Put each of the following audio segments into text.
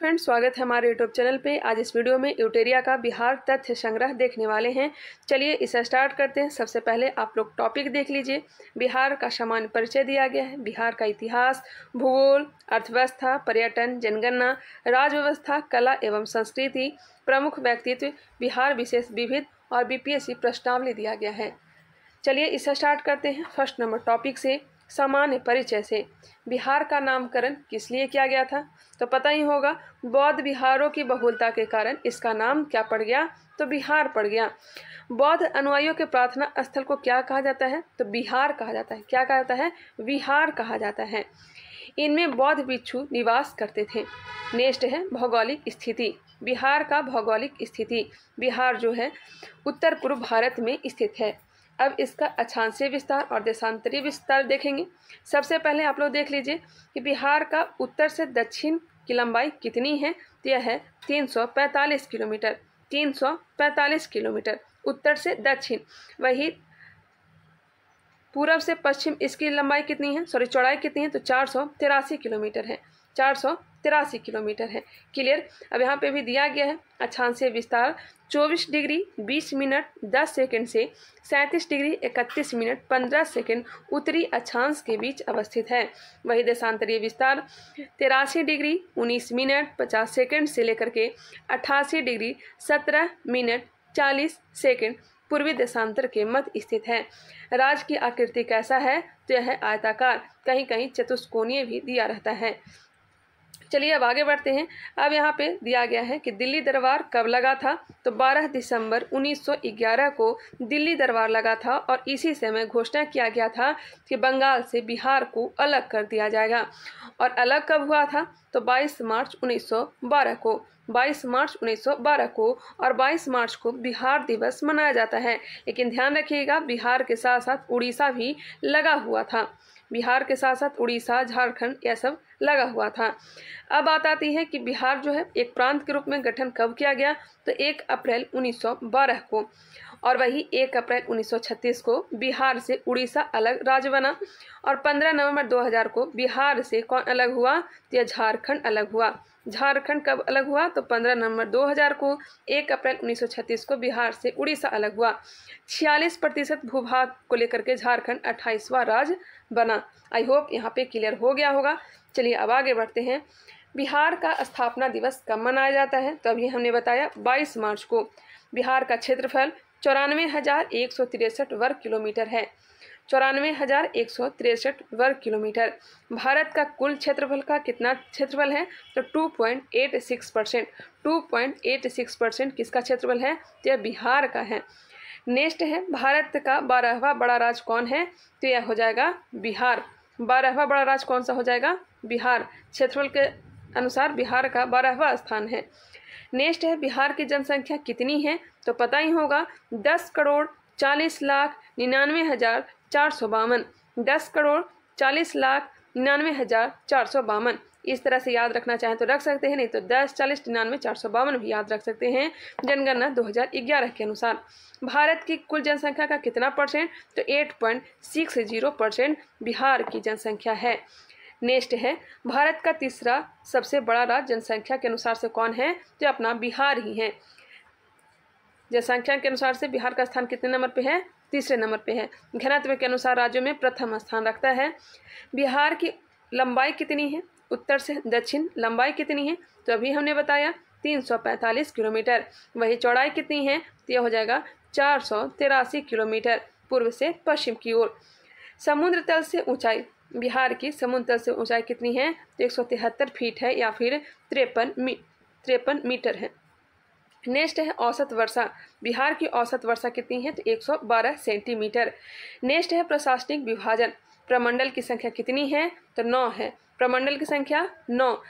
Friends, स्वागत है हमारे यूट्यूब चैनल पे। आज इस वीडियो में यूटेरिया का बिहार तथ्य संग्रह देखने वाले हैं। चलिए इसे स्टार्ट करते हैं। सबसे पहले आप लोग टॉपिक देख लीजिए। बिहार का सामान्य परिचय दिया गया है। बिहार का इतिहास, भूगोल, अर्थव्यवस्था, पर्यटन, जनगणना, राज व्यवस्था, कला एवं संस्कृति, प्रमुख व्यक्तित्व, बिहार विशेष विविध और बीपीएससी प्रश्नावली दिया गया है। चलिए इसे स्टार्ट करते हैं। फर्स्ट नंबर टॉपिक से, सामान्य परिचय से। बिहार का नामकरण किस लिए किया गया था? तो पता ही होगा, बौद्ध विहारों की बहुलता के कारण इसका नाम क्या पड़ गया? तो बिहार पड़ गया। बौद्ध अनुयायियों के प्रार्थना स्थल को क्या कहा जाता है? तो बिहार कहा जाता है। क्या कहा जाता है? विहार कहा जाता है। इनमें बौद्ध भिक्षु निवास करते थे। नेक्स्ट है भौगोलिक स्थिति। बिहार का भौगोलिक स्थिति, बिहार जो है उत्तर पूर्व भारत में स्थित है। अब इसका अक्षांशीय विस्तार और देशांतरीय विस्तार देखेंगे। सबसे पहले आप लोग देख लीजिए कि बिहार का उत्तर से दक्षिण की लंबाई कितनी है? तो यह है 345 किलोमीटर। 345 किलोमीटर उत्तर से दक्षिण। वही पूर्व से पश्चिम इसकी लंबाई कितनी है, चौड़ाई कितनी है? तो 483 किलोमीटर है। 483 किलोमीटर है। क्लियर। अब यहाँ पे भी दिया गया है अक्षांशीय विस्तार 24 डिग्री 20 मिनट 10 सेकंड से 37 डिग्री 31 मिनट 15 सेकंड उत्तरी अक्षांश के बीच अवस्थित है। वही देशांतरीय विस्तार 83 डिग्री 19 मिनट 50 सेकंड से लेकर के 88 डिग्री 17 मिनट 40 सेकंड पूर्वी देशांतर के मध्य स्थित है। राज्य की आकृति कैसा है? तो यह है आयताकार, कहीं कहीं चतुष्कोणीय भी दिया रहता है। चलिए अब आगे बढ़ते हैं। अब यहाँ पे दिया गया है कि दिल्ली दरबार कब लगा था? तो 12 दिसंबर 1911 को दिल्ली दरबार लगा था और इसी समय घोषणा किया गया था कि बंगाल से बिहार को अलग कर दिया जाएगा। और अलग कब हुआ था? तो 22 मार्च 1912 को। 22 मार्च 1912 को और 22 मार्च को बिहार दिवस मनाया जाता है। लेकिन ध्यान रखिएगा, बिहार के साथ साथ उड़ीसा भी लगा हुआ था। बिहार के साथ साथ उड़ीसा, झारखंड यह सब लगा हुआ था। अब बात आती है कि बिहार जो है एक प्रांत के रूप में गठन कब किया गया? तो 1 अप्रैल 1912 को। और वही 1 अप्रैल 1936 को बिहार से उड़ीसा अलग राज्य बना। और 15 नवंबर 2000 को बिहार से कौन अलग हुआ? तो यह झारखंड अलग हुआ। झारखंड कब अलग हुआ? तो 15 नवंबर 2000 को। 1 अप्रैल 1936 को बिहार से उड़ीसा अलग हुआ। 46% भूभाग को लेकर के झारखंड 28वां राज्य बना। आई होप यहाँ पे क्लियर हो गया होगा। चलिए अब आगे बढ़ते हैं। बिहार का स्थापना दिवस कब मनाया जाता है? तो अभी हमने बताया 22 मार्च को। बिहार का क्षेत्रफल 94,163 वर्ग किलोमीटर है। 94,163 वर्ग किलोमीटर। भारत का कुल क्षेत्रफल का कितना क्षेत्रफल है? तो 2.86%। 2.86% किसका क्षेत्रफल है? तो यह बिहार का है। नेक्स्ट है भारत का 12वां बड़ा राज्य कौन है? तो यह हो जाएगा बिहार। 12वां बड़ा राज्य कौन सा हो जाएगा? बिहार। क्षेत्रफल के अनुसार बिहार का 12वां स्थान है। नेक्स्ट है बिहार की जनसंख्या कितनी है? तो पता ही होगा, 10,40,99,452। 10,40,99,452। इस तरह से याद रखना चाहें तो रख सकते हैं, नहीं तो 10,40,99,452 भी याद रख सकते हैं। जनगणना 2011 के अनुसार भारत की कुल जनसंख्या का कितना परसेंट? तो 8.60% बिहार की जनसंख्या है। नेक्स्ट है भारत का तीसरा सबसे बड़ा राज्य जनसंख्या के अनुसार से कौन है? तो अपना बिहार ही है। जनसंख्या के अनुसार से बिहार का स्थान कितने नंबर पे है? तीसरे नंबर पे है। घनत्व के अनुसार राज्यों में प्रथम स्थान रखता है। बिहार की लंबाई कितनी है? उत्तर से दक्षिण लंबाई कितनी है? तो अभी हमने बताया 345 किलोमीटर। वही चौड़ाई कितनी है? तो यह हो जाएगा 483 किलोमीटर पूर्व से पश्चिम की ओर। समुद्र तल से ऊंचाई, बिहार की समुद्र तल से ऊंचाई कितनी है? तो 173 फीट है या फिर 53 मीटर है। नेक्स्ट है औसत वर्षा। बिहार की औसत वर्षा कितनी है? तो 112 सेंटीमीटर। नेक्स्ट है प्रशासनिक विभाजन। प्रमंडल की संख्या कितनी है? तो 9 है। प्रमंडल की संख्या 9।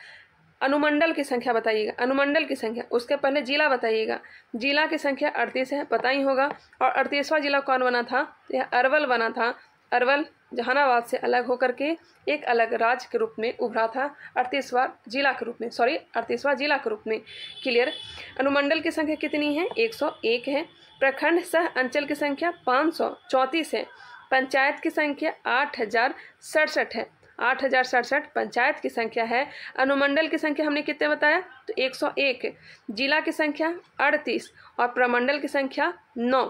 अनुमंडल की संख्या बताइएगा। अनुमंडल की संख्या, उसके पहले जिला बताइएगा। जिला की संख्या 38 है, पता ही होगा। और 38वां जिला कौन बना था? यह अरवल बना था। अरवल जहानाबाद से अलग होकर के एक अलग राज्य के रूप में उभरा था। 38वां जिला के रूप में, 38वां जिला के रूप में। क्लियर। अनुमंडल की संख्या कितनी है? 101 है। प्रखंड सह अंचल की संख्या 534 है। पंचायत की संख्या 8067 है। 8067 पंचायत की संख्या है। अनुमंडल की संख्या हमने कितने बताया, तो 101। जिला की संख्या 38 और प्रमंडल की संख्या 9।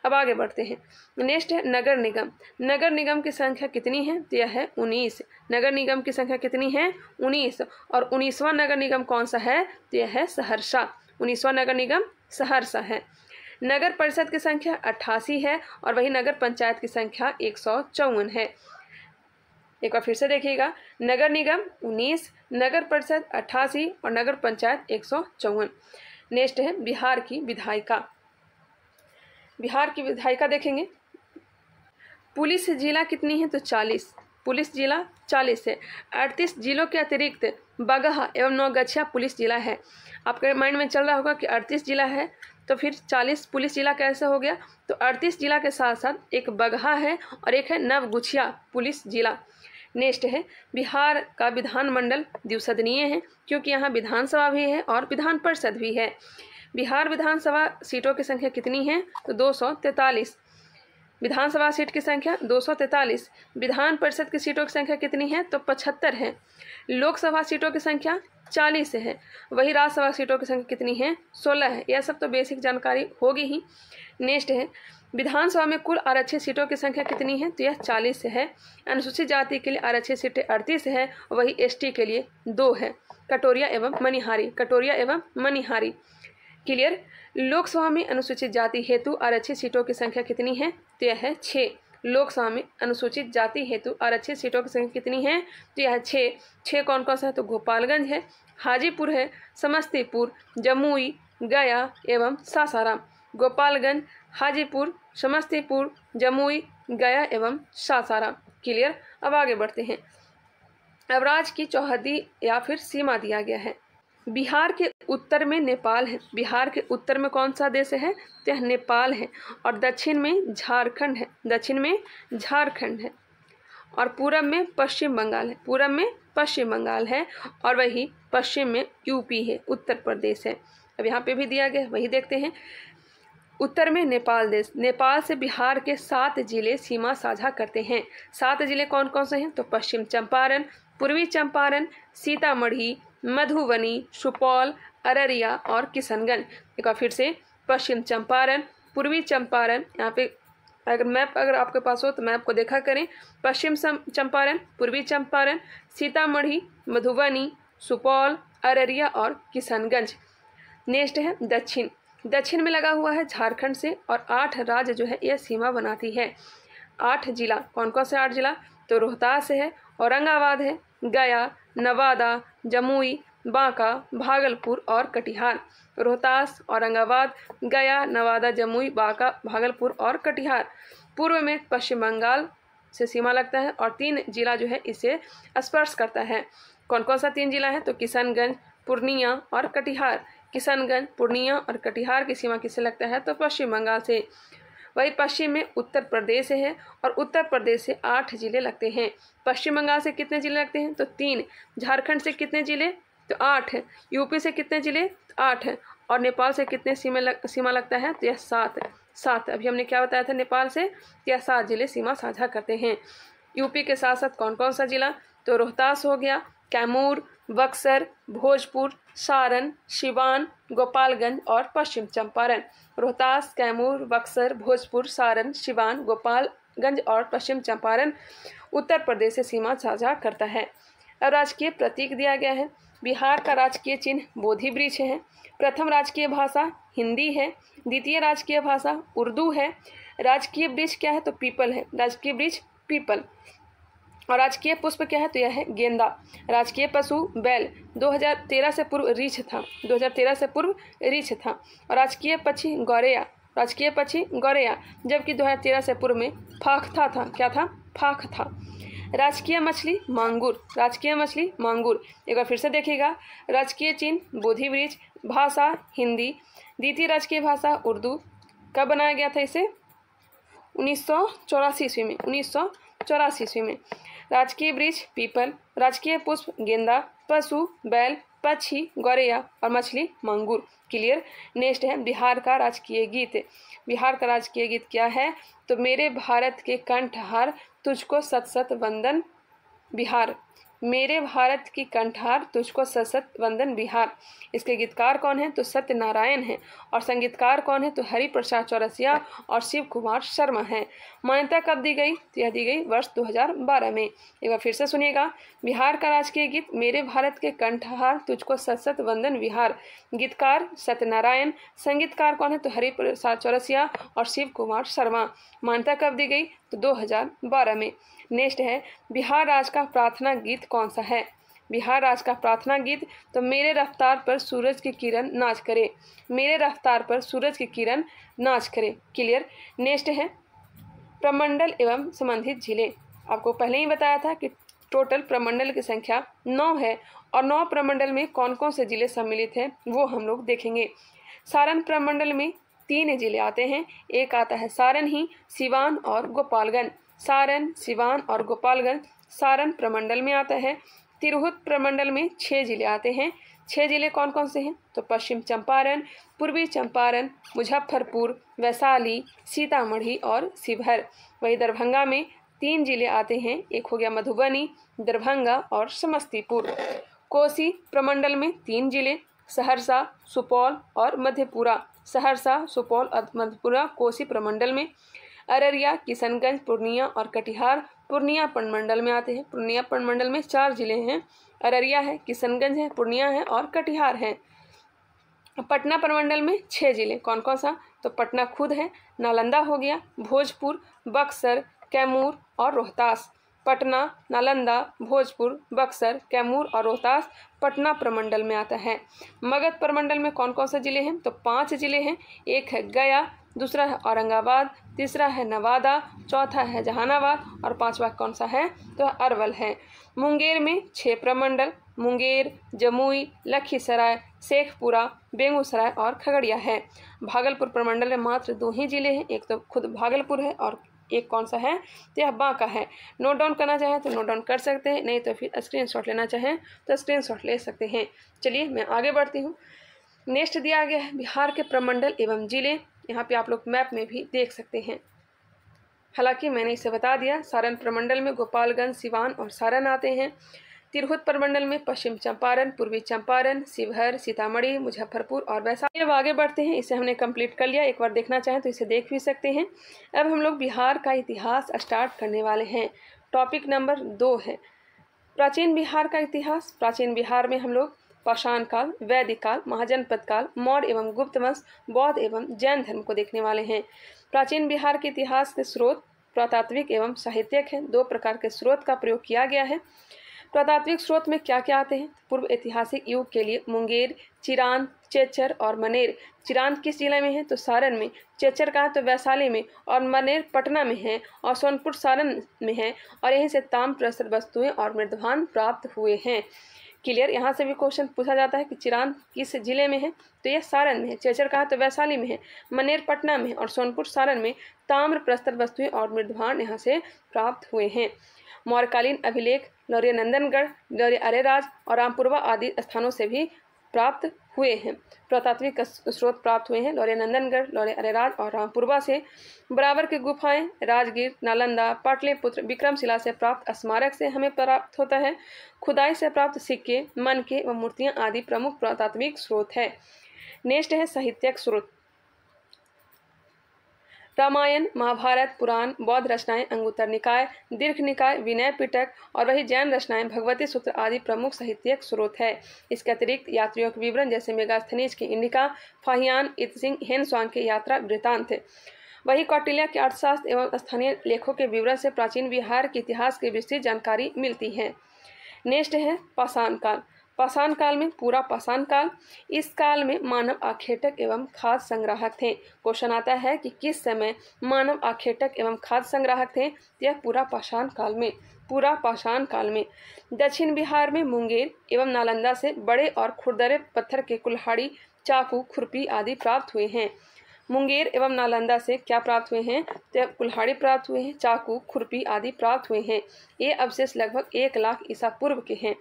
अब आगे बढ़ते हैं। नेक्स्ट है नगर निगम। नगर निगम की संख्या कितनी है, तो यह है 19। नगर निगम की संख्या कितनी है, 19। और 19वां नगर निगम कौन सा है, तो यह है सहरसा। 19वां नगर निगम सहरसा है। नगर परिषद की संख्या 88 है और वही नगर पंचायत की संख्या 154 है। एक बार फिर से देखिएगा, नगर निगम 19, नगर परिषद 88 और नगर पंचायत 154। नेक्स्ट है बिहार की विधायिका। बिहार की विधायिका देखेंगे। पुलिस जिला कितनी है, तो 40। पुलिस जिला 40 है। 38 जिलों के अतिरिक्त बगहा एवं नौगछिया पुलिस जिला है। आपके माइंड में चल रहा होगा कि 38 जिला है तो फिर 40 पुलिस जिला कैसे हो गया, तो 38 जिला के साथ साथ एक बगहा है और एक है नवगछिया पुलिस जिला। नेक्स्ट है बिहार का विधानमंडल द्विसदनीय है, क्योंकि यहाँ विधानसभा भी है और विधान परिषद भी है। बिहार विधानसभा सीटों की संख्या कितनी है, तो 243। विधानसभा सीट की संख्या 243। विधान परिषद की सीटों की संख्या कितनी है, तो 75 है। लोकसभा सीटों की संख्या 40 है। वही राज्यसभा सीटों की संख्या कितनी है, 16 है। यह सब तो बेसिक जानकारी होगी ही। नेक्स्ट है विधानसभा में कुल आरक्षित सीटों की संख्या कितनी है, तो यह 40 है। अनुसूचित जाति के लिए आरक्षित सीटें 38 है, वही एसटी के लिए 2 है, कटोरिया एवं मनिहारी। कटोरिया एवं मनिहारी। क्लियर। लोकसभा में अनुसूचित जाति हेतु आरक्षित सीटों की संख्या कितनी है, तो यह है 6। लोकसभा में अनुसूचित जाति हेतु आरक्षित सीटों की संख्या कितनी है, तो यह 6। 6 कौन कौन सा है, तो गोपालगंज है, हाजीपुर है, समस्तीपुर, जमुई, गया एवं सासाराम। गोपालगंज, हाजीपुर, समस्तीपुर, जमुई, गया एवं सासाराम। क्लियर। अब आगे बढ़ते हैं। अब राज्य की चौहद्दी या फिर सीमा दिया गया है। बिहार के उत्तर में नेपाल है। बिहार के उत्तर में कौन सा देश है, तो यह नेपाल है। और दक्षिण में झारखंड है। दक्षिण में झारखंड है। और पूरब में पश्चिम बंगाल है। पूरब में पश्चिम बंगाल है और वही पश्चिम में यूपी है, उत्तर प्रदेश है। अब यहाँ पे भी दिया गया, वही देखते हैं। उत्तर में नेपाल देश। नेपाल से बिहार के 7 जिले सीमा साझा करते हैं। 7 जिले कौन कौन से हैं, तो पश्चिम चंपारण, पूर्वी चंपारण, सीतामढ़ी, मधुबनी, सुपौल, अररिया और किशनगंज। एक बार फिर से, पश्चिम चंपारण, पूर्वी चंपारण, यहाँ पे अगर मैप अगर आपके पास हो तो मैप को देखा करें। पश्चिम चंपारण, पूर्वी चंपारण, सीतामढ़ी, मधुबनी, सुपौल, अररिया और किशनगंज। नेक्स्ट है दक्षिण। दक्षिण में लगा हुआ है झारखंड से और 8 राज्य जो है यह सीमा बनाती है। 8 जिला, कौन कौन से 8 जिला, तो रोहतास है, औरंगाबाद है, गया, नवादा, जमुई, बांका, भागलपुर और कटिहार। रोहतास, औरंगाबाद, गया, नवादा, जमुई, बांका, भागलपुर और कटिहार। पूर्व में पश्चिम बंगाल से सीमा लगता है और 3 जिला जो है इसे स्पर्श करता है। कौन कौन सा 3 जिला है, तो किशनगंज, पूर्णिया और कटिहार। किशनगंज, पूर्णिया और कटिहार की सीमा किससे लगता है, तो पश्चिम बंगाल से। वही पश्चिम में उत्तर प्रदेश है और उत्तर प्रदेश से 8 जिले लगते हैं। पश्चिम बंगाल से कितने जिले लगते हैं, तो 3। झारखंड से कितने जिले, तो 8 है। यूपी से कितने जिले, 8 है। और नेपाल से कितने सीमा लगता है, तो यह 7। अभी हमने क्या बताया था, नेपाल से यह 7 जिले सीमा साझा करते हैं। यूपी के साथ साथ कौन कौन सा जिला, तो रोहतास हो गया, कैमूर, बक्सर, भोजपुर, सारण, सिवान, गोपालगंज और पश्चिम चंपारण। रोहतास, कैमूर, बक्सर, भोजपुर, सारण, सिवान, गोपालगंज और पश्चिम चंपारण उत्तर प्रदेश से सीमा साझा करता है। अब राजकीय प्रतीक दिया गया है। बिहार का राजकीय चिन्ह बोधि वृक्ष है। प्रथम राजकीय भाषा हिंदी है। द्वितीय राजकीय भाषा उर्दू है। राजकीय वृक्ष क्या है, तो पीपल है। राजकीय वृक्ष पीपल। और राजकीय पुष्प क्या है, तो यह है गेंदा। राजकीय पशु बैल। 2013 से पूर्व रीछ था। 2013 से पूर्व रीछ था। और राजकीय पक्षी गौरैया। राजकीय पक्षी गौरैया, जबकि 2013 से पूर्व में फाख्ता था। क्या था, फाख था। राजकीय मछली मांगुर। राजकीय मछली मांगुर। एक बार फिर से देखिएगा। राजकीय चिन्ह बोधि वृक्ष, भाषा हिंदी, द्वितीय राजकीय भाषा उर्दू। कब बनाया गया था इसे, 1984 ईस्वी में। 1984 ईस्वी में। राजकीय वृक्ष पीपल, राजकीय पुष्प गेंदा, पशु बैल, पक्षी गौरैया और मछली मांगुर। क्लियर। नेक्स्ट है बिहार का राजकीय गीत। बिहार का राजकीय गीत क्या है, तो मेरे भारत के कंठहार तुझको सत सत वंदन बिहार। मेरे भारत की कंठार तुझको सशत वंदन बिहार। इसके गीतकार कौन है? तो सत्यनारायण हैं। और संगीतकार कौन है? तो हरिप्रसाद चौरसिया और शिव कुमार शर्मा हैं। मान्यता कब दी गई? तो यह दी गई वर्ष 2012 में। एक बार फिर से सुनिएगा। बिहार का राजकीय गीत मेरे भारत के कंठार तुझको सशत वंदन बिहार। गीतकार सत्यनारायण। संगीतकार कौन है? तो हरिप्रसाद चौरसिया और शिव कुमार शर्मा। मान्यता कब दी गई? तो 2012 में। नेक्स्ट है, बिहार राज्य का प्रार्थना गीत कौन सा है? बिहार राज्य का प्रार्थना गीत तो मेरे रफ्तार पर सूरज की किरण नाच करे। मेरे रफ्तार पर सूरज की किरण नाच करे। क्लियर। नेक्स्ट है, प्रमंडल एवं संबंधित जिले। आपको पहले ही बताया था कि टोटल प्रमंडल की संख्या 9 है और 9 प्रमंडल में कौन कौन से जिले सम्मिलित हैं वो हम लोग देखेंगे। सारण प्रमंडल में 3 जिले आते हैं। एक आता है सारण ही, सिवान और गोपालगंज। सारण, सिवान और गोपालगंज सारण प्रमंडल में आता है। तिरहुत प्रमंडल में 6 जिले आते हैं। 6 जिले कौन कौन से हैं? तो पश्चिम चंपारण, पूर्वी चंपारण, मुजफ्फरपुर, वैशाली, सीतामढ़ी और शिवहर। वही दरभंगा में 3 जिले आते हैं। एक हो गया मधुबनी, दरभंगा और समस्तीपुर। कोसी प्रमंडल में 3 जिले, सहरसा, सुपौल और मधेपुरा। सहरसा, सुपौल और मधेपुरा कोसी प्रमंडल में। अररिया, किशनगंज, पूर्णिया और कटिहार पूर्णिया प्रमंडल में आते हैं। पूर्णिया प्रमंडल में 4 जिले हैं। अररिया है, किशनगंज है, पूर्णिया है और कटिहार है। पटना प्रमंडल में 6 जिले। कौन कौन सा? तो पटना खुद है, नालंदा हो गया, भोजपुर, बक्सर, कैमूर और रोहतास। पटना, नालंदा, भोजपुर, बक्सर, कैमूर और रोहतास पटना प्रमंडल में आता है। मगध प्रमंडल में कौन कौन से जिले हैं? तो 5 जिले हैं। एक है गया, दूसरा है औरंगाबाद, तीसरा है नवादा, चौथा है जहानाबाद और 5वां कौन सा है? तो अरवल है। मुंगेर में 6 प्रमंडल, मुंगेर, जमुई, लखीसराय, शेखपुरा, बेगूसराय और खगड़िया है। भागलपुर प्रमंडल में मात्र 2 ही जिले हैं। एक तो खुद भागलपुर है और एक कौन सा है? तो यह बांका है। नोट डाउन करना चाहें तो नोट डाउन कर सकते हैं, नहीं तो फिर स्क्रीनशॉट लेना चाहें तो स्क्रीनशॉट ले सकते हैं। चलिए मैं आगे बढ़ती हूँ। नेक्स्ट दिया गया है बिहार के प्रमंडल एवं जिले। यहाँ पे आप लोग मैप में भी देख सकते हैं। हालांकि मैंने इसे बता दिया। सारण प्रमंडल में गोपालगंज, सिवान और सारण आते हैं। तिरहुत प्रमंडल में पश्चिम चंपारण, पूर्वी चंपारण, शिवहर, सीतामढ़ी, मुजफ्फरपुर और वैशाली। अब आगे बढ़ते हैं। इसे हमने कंप्लीट कर लिया। एक बार देखना चाहें तो इसे देख भी सकते हैं। अब हम लोग बिहार का इतिहास स्टार्ट करने वाले हैं। टॉपिक नंबर 2 है प्राचीन बिहार का इतिहास। प्राचीन बिहार में हम लोग पाषाण काल, वैदिक काल, महाजनपद काल, मौर्य एवं गुप्त वंश, बौद्ध एवं जैन धर्म को देखने वाले हैं। प्राचीन बिहार के इतिहास के स्रोत पुरातात्विक एवं साहित्यिक हैं। 2 प्रकार के स्रोत का प्रयोग किया गया है। पुरातात्विक स्रोत में क्या क्या आते हैं? पूर्व ऐतिहासिक युग के लिए मुंगेर, चिरांद, चेचर और मनेर। चिरांद किस जिले में है? तो सारण में। चेचर कहाँ? तो वैशाली में। और मनेर पटना में है और सोनपुर सारण में है। और यहीं से ताम्रप्रस्तर वस्तुएं और मृदभान प्राप्त हुए हैं। क्लियर। यहाँ से भी क्वेश्चन पूछा जाता है कि चिरांद किस जिले में है? तो यह सारण में है। चेचर कहाँ? तो वैशाली में है। मनेर पटना में और सोनपुर सारण में ताम्रप्रस्तर वस्तुएं और मृदभान यहाँ से प्राप्त हुए हैं। मौर्यकालीन अभिलेख लौर्य नंदनगढ़, लौर्य अरेराज और रामपुरवा आदि स्थानों से भी प्राप्त हुए हैं। पुरातात्विक स्रोत प्राप्त हुए हैं लौर्य नंदनगढ़, लौर्य अरेराज और रामपुरवा से। बराबर की गुफाएं राजगीर, नालंदा, पाटलिपुत्र, विक्रमशिला से प्राप्त स्मारक से हमें प्राप्त होता है। खुदाई से प्राप्त सिक्के, मनके व मूर्तियां आदि प्रमुख पुरातात्विक स्रोत है। नेक्स्ट है साहित्यिक स्रोत। रामायण, महाभारत, पुराण, बौद्ध रचनाएं, अंगुत्तर निकाय, दीर्घ निकाय, विनय पिटक और वही जैन रचनाएं, भगवती सूत्र आदि प्रमुख साहित्यिक स्रोत है। इसके अतिरिक्त यात्रियों के विवरण जैसे मेगास्थनीज की इंडिका, फाहियान, इत्सिंग, हेनस्वांग के यात्रा वृत्तांत है। वही कौटिल्य के अर्थशास्त्र एवं स्थानीय लेखों के विवरण से प्राचीन बिहार के इतिहास की विस्तृत जानकारी मिलती है। नेक्स्ट है पाषाण काल। पाषाण काल में पूरा पाषाण काल। इस काल में मानव आखेटक एवं खाद्य संग्राहक थे। क्वेश्चन आता है कि किस समय मानव आखेटक एवं खाद्य संग्राहक थे? यह पूरा पाषाण काल में। पूरा पाषाण काल में दक्षिण बिहार में मुंगेर एवं नालंदा से बड़े और खुरदरे पत्थर के कुल्हाड़ी, चाकू, खुरपी आदि प्राप्त हुए हैं। मुंगेर एवं नालंदा से क्या प्राप्त हुए हैं? तो कुल्हाड़ी प्राप्त हुए हैं, चाकू, खुरपी आदि प्राप्त हुए हैं। ये अवशेष लगभग 1 लाख ईसा पूर्व के हैं।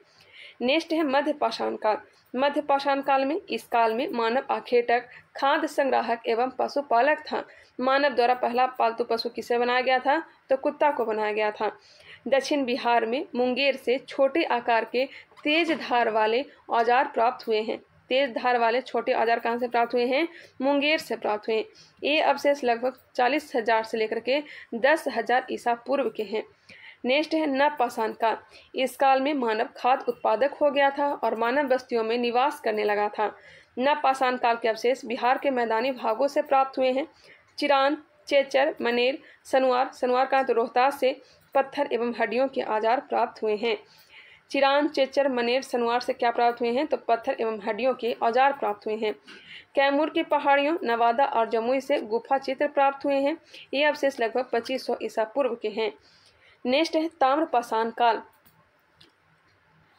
नेक्स्ट है मध्य पाषाण काल। मध्य पाषाण काल में इस काल में मानव आखेटक, खाद्य संग्राहक एवं पशुपालक था। मानव द्वारा पहला पालतू पशु किसे बनाया गया था? तो कुत्ता को बनाया गया था। दक्षिण बिहार में मुंगेर से छोटे आकार के तेज धार वाले औजार प्राप्त हुए हैं। तेज धार वाले छोटे औजार कहाँ से प्राप्त हुए हैं? मुंगेर से प्राप्त हुए। ये अवशेष लगभग 40,000 से लेकर के 10,000 ईसा पूर्व के हैं। नेक्स्ट है नवपाषाण काल। इस काल में मानव खाद्य उत्पादक हो गया था और मानव बस्तियों में निवास करने लगा था। नवपाषाण काल के अवशेष बिहार के मैदानी भागों से प्राप्त हुए हैं। चिरान, चेचर, मनेर, सनुआर का तो रोहतास से पत्थर एवं हड्डियों के औजार प्राप्त हुए हैं। चिरान, चेचर, मनेर, सनुआर से क्या प्राप्त हुए हैं? तो पत्थर एवं हड्डियों के औजार प्राप्त हुए हैं। कैमूर की पहाड़ियों, नवादा और जमुई से गुफा चित्र प्राप्त हुए हैं। ये अवशेष लगभग 2500 ईसा पूर्व के हैं। नेक्स्ट है ताम्रपाषाण काल।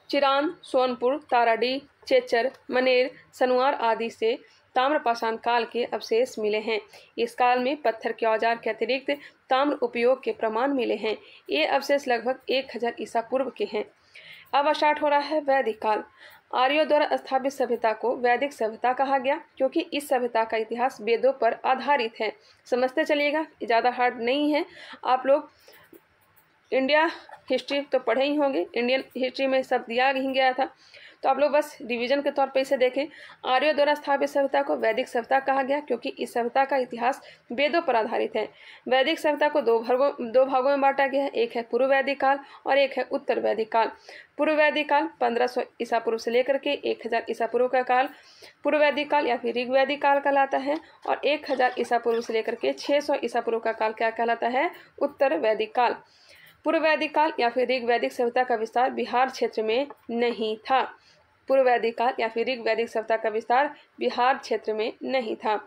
चिरान, सोनपुर, ताराडीह, चेचर, मनेर, सनुआर आदि से ताम्रपाषाण काल के अवशेष मिले हैं। इस काल में पत्थर के औजार के अतिरिक्त ताम्र उपयोग के प्रमाण मिले हैं। ये अवशेष लगभग 1000 ईसा पूर्व के हैं। अब स्टार्ट हो रहा है वैदिक काल। आर्यों द्वारा स्थापित सभ्यता को वैदिक सभ्यता कहा गया क्योंकि इस सभ्यता का इतिहास वेदों पर आधारित है। समझते चलिएगा, ज़्यादा हार्ड नहीं है। आप लोग इंडिया हिस्ट्री तो पढ़े ही होंगे, इंडियन हिस्ट्री में सब दिया ही गया था, तो आप लोग बस रिवीजन के तौर पे इसे देखें। आर्यों द्वारा स्थापित सभ्यता को वैदिक सभ्यता कहा गया क्योंकि इस सभ्यता का इतिहास वेदों पर आधारित है। वैदिक सभ्यता को दो भागों में बांटा गया है, एक है पूर्व वैदिक काल और एक है उत्तर वैदिक काल। पूर्व वैदिक काल 1500 ईसा पूर्व से लेकर के 1000 ईसा पूर्व का काल पूर्व वैदिक काल या फिर ऋग वैदिक काल कहलाता है, और 1000 ईसा पूर्व से लेकर के 600 ईसा पूर्व का काल क्या कहलाता है? उत्तर वैदिक काल। पूर्व वैदिक काल या फिर ऋग वैदिक सभ्यता का विस्तार बिहार क्षेत्र में नहीं था। पूर्व वैदिक काल या फिर ऋग वैदिक सभ्यता का विस्तार बिहार क्षेत्र में नहीं था।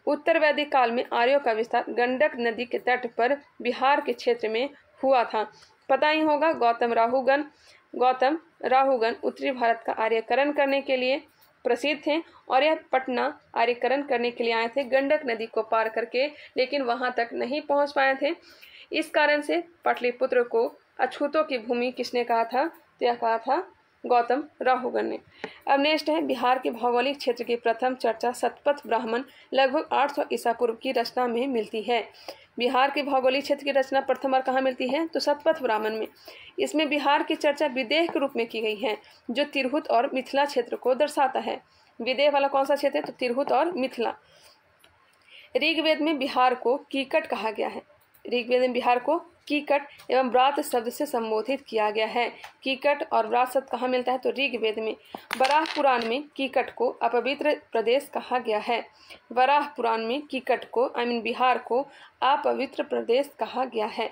उत्तर वैदिक काल में आर्यों का विस्तार गंडक नदी के तट पर बिहार के क्षेत्र में हुआ था। पता ही होगा, गौतम राहुगण उत्तरी भारत का आर्यकरण करने के लिए प्रसिद्ध थे और यह पटना आर्यकरण करने के लिए आए थे गंडक नदी को पार करके, लेकिन वहां तक नहीं पहुंच पाए थे। इस कारण से पाटलिपुत्र को अछूतों की भूमि किसने कहा था? तो यह कहा था गौतम राहुगण ने। अब नेक्स्ट है बिहार के भौगोलिक क्षेत्र की प्रथम चर्चा शतपथ ब्राह्मण लगभग 800 ईसा पूर्व की रचना में मिलती है। बिहार के भौगोलिक क्षेत्र की रचना प्रथम बार कहाँ मिलती है? तो शतपथ ब्राह्मण में। इसमें बिहार की चर्चा विदेह के रूप में की गई है, जो तिरहुत और मिथिला क्षेत्र को दर्शाता है। विदेह वाला कौन सा क्षेत्र है? तो तिरहुत और मिथिला। ऋग्वेद में बिहार को कीकट कहा गया है। ऋग्वेद में बिहार को कीकट एवं व्रात शब्द से संबोधित किया गया है। कीकट और व्रात शब्द कहाँ मिलता है? तो ऋग्वेद में। वराह पुराण में कीकट को अपवित्र प्रदेश कहा गया है। वराह पुराण में कीकट को बिहार को अपवित्र प्रदेश कहा गया है।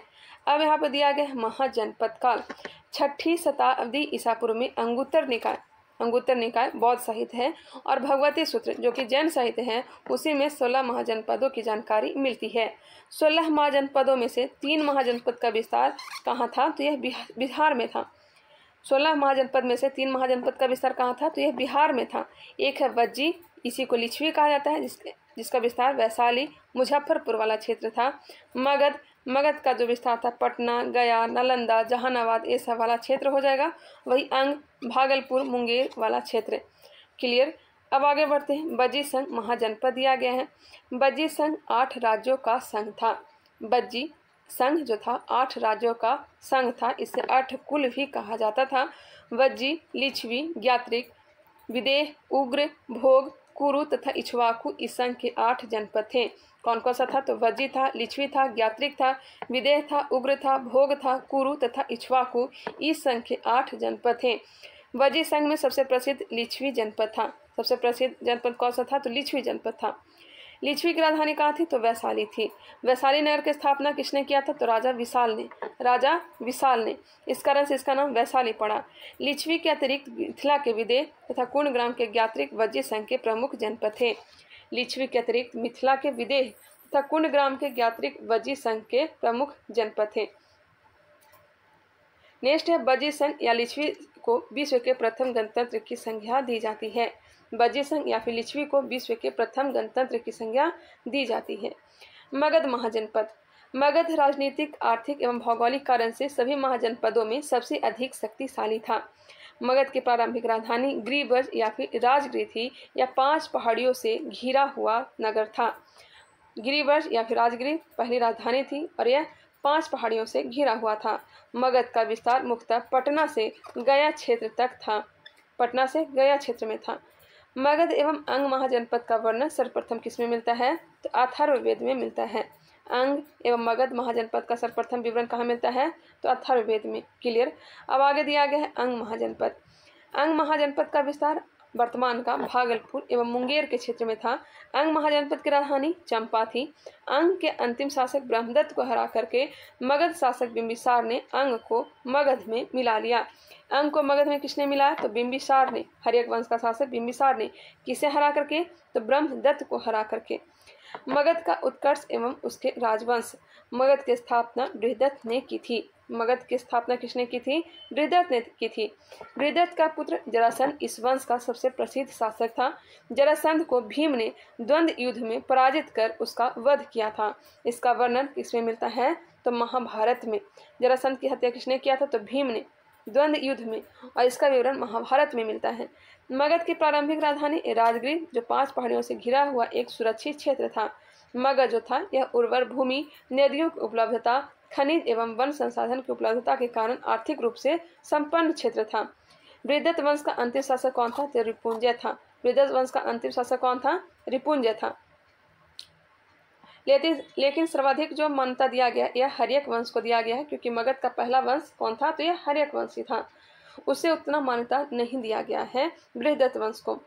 अब यहाँ पर दिया गया है महाजनपद काल। 6ठी शताब्दी ईसा पूर्व में अंगुत्तर निकाय बौद्ध साहित्य है और भगवती सूत्र जो कि जैन साहित्य है, उसी में 16 महाजनपदों की जानकारी मिलती है। 16 महाजनपदों में से 3 महाजनपद का विस्तार कहाँ था? तो यह बिहार में था। 16 महाजनपद में से 3 महाजनपद का विस्तार कहाँ था? तो यह बिहार में था। एक है वज्जी, इसी को लिच्छवी कहा जाता है, जिसका विस्तार वैशाली मुजफ्फरपुर वाला क्षेत्र था। मगध का जो विस्तार था पटना, गया, नालंदा, जहानाबाद ये सब वाला क्षेत्र हो जाएगा। वही अंग भागलपुर, मुंगेर वाला क्षेत्र। क्लियर। अब आगे बढ़ते हैं। बज्जी संघ महाजनपद दिया गया है। बज्जी संघ 8 राज्यों का संघ था। बज्जी संघ जो था 8 राज्यों का संघ था। इसे 8 कुल भी कहा जाता था। वज्जी, लिच्छवी, ज्ञात्रिक, विदेह, उग्र, भोग, कुरु तथा इक्ष्वाकु इस संघ के 8 जनपद थे। कौन कौन सा था? तो वज्जी था, लिच्छवी था, ज्ञात्रिक था, विदेह था, उग्र था, भोग था, कुरु तथा इक्ष्वाकु इस संघ के 8 जनपद थे। वज्जी संघ में सबसे प्रसिद्ध लिच्छवी जनपद था। सबसे प्रसिद्ध जनपद कौन सा था? तो लिच्छवी जनपद था। लिच्छवी की राजधानी कहाँ थी? तो वैशाली थी। वैशाली नगर की स्थापना किसने किया था? तो राजा विशाल ने। इस कारण से इसका नाम वैशाली पड़ा। लिच्छवी के अतिरिक्त मिथिला के विदेह तथा कुंडग्राम के ज्ञात्रिक वज्जी संघ के प्रमुख जनपद थे। लिच्छवी के अतिरिक्त मिथिला के विदेह तथा कुंडग्राम के ज्ञात्रिक वज्जी संघ के प्रमुख जनपद थे। नेक्स्ट है वज्जी संघ या लिच्छवी को विश्व के प्रथम गणतंत्र की संज्ञा दी जाती है। वज्जी संघ या फिर लिच्छवी को विश्व के प्रथम गणतंत्र की संज्ञा दी जाती है। मगध महाजनपद। मगध राजनीतिक, आर्थिक एवं भौगोलिक कारण से सभी महाजनपदों में सबसे अधिक शक्तिशाली था। मगध की प्रारंभिक राजधानी गिरिब्रज या फिर राजगिरी थी। यह 5 पहाड़ियों से घिरा हुआ नगर था। गिरिब्रज या फिर राजगिरी पहली राजधानी थी और यह 5 पहाड़ियों से घिरा हुआ था। मगध का विस्तार मुख्यतः पटना से गया क्षेत्र तक था। पटना से गया क्षेत्र में था। मगध एवं अंग महाजनपद का वर्णन सर्वप्रथम किसमें मिलता है? तो अथर्ववेद में मिलता है। अंग एवं मगध महाजनपद का सर्वप्रथम विवरण कहाँ मिलता है? तो अथर्ववेद में। क्लियर। अब आगे दिया गया है अंग महाजनपद। अंग महाजनपद का विस्तार वर्तमान का भागलपुर एवं मुंगेर के क्षेत्र में था। अंग महाजनपद की राजधानी चंपा थी। अंग के अंतिम शासक ब्रह्मदत्त को हरा करके मगध शासक बिंबिसार ने अंग को मगध में मिला लिया। अंग को मगध में किसने मिलाया? तो बिंबिसार ने। हर्यक वंश का शासक बिंबिसार ने। किसे हरा करके? तो ब्रह्मदत्त को हरा करके। मगध का उत्कर्ष एवं उसके राजवंश। मगध की स्थापना बृहदत्त ने की थी। मगध की स्थापना किसने की थी? बृहदत्त ने की थी। बृहदत्त का पुत्र जरासंध इस वंश का सबसे प्रसिद्ध शासक था। जरासंध को भीम ने द्वंद्व युद्ध में पराजित कर उसका वध किया था। इसका वर्णन किसमें मिलता है? तो महाभारत में। जरासंध की हत्या किसने किया था? तो भीम ने द्वंद्व युद्ध में, और इसका विवरण महाभारत में मिलता है। मगध की प्रारंभिक राजधानी राजगृह जो 5 पहाड़ियों से घिरा हुआ एक सुरक्षित क्षेत्र था। मगध जो था यह उर्वर भूमि, नदियों की उपलब्धता, खनिज एवं वन संसाधन की उपलब्धता के कारण आर्थिक रूप से संपन्न क्षेत्र था। बृहदत्त वंश का अंतिम शासक कौन था? तो रिपुंजय था। बृहदत्त वंश का अंतिम शासक कौन था? रिपुंजय था। लेकिन सर्वाधिक जो मान्यता दिया गया यह हर्यक वंश को दिया गया है, क्योंकि मगध का पहला वंश कौन था? तो यह हर्यक वंश ही था। उसे उतना मान्यता नहीं दिया गया है बृहदत्त वंश को।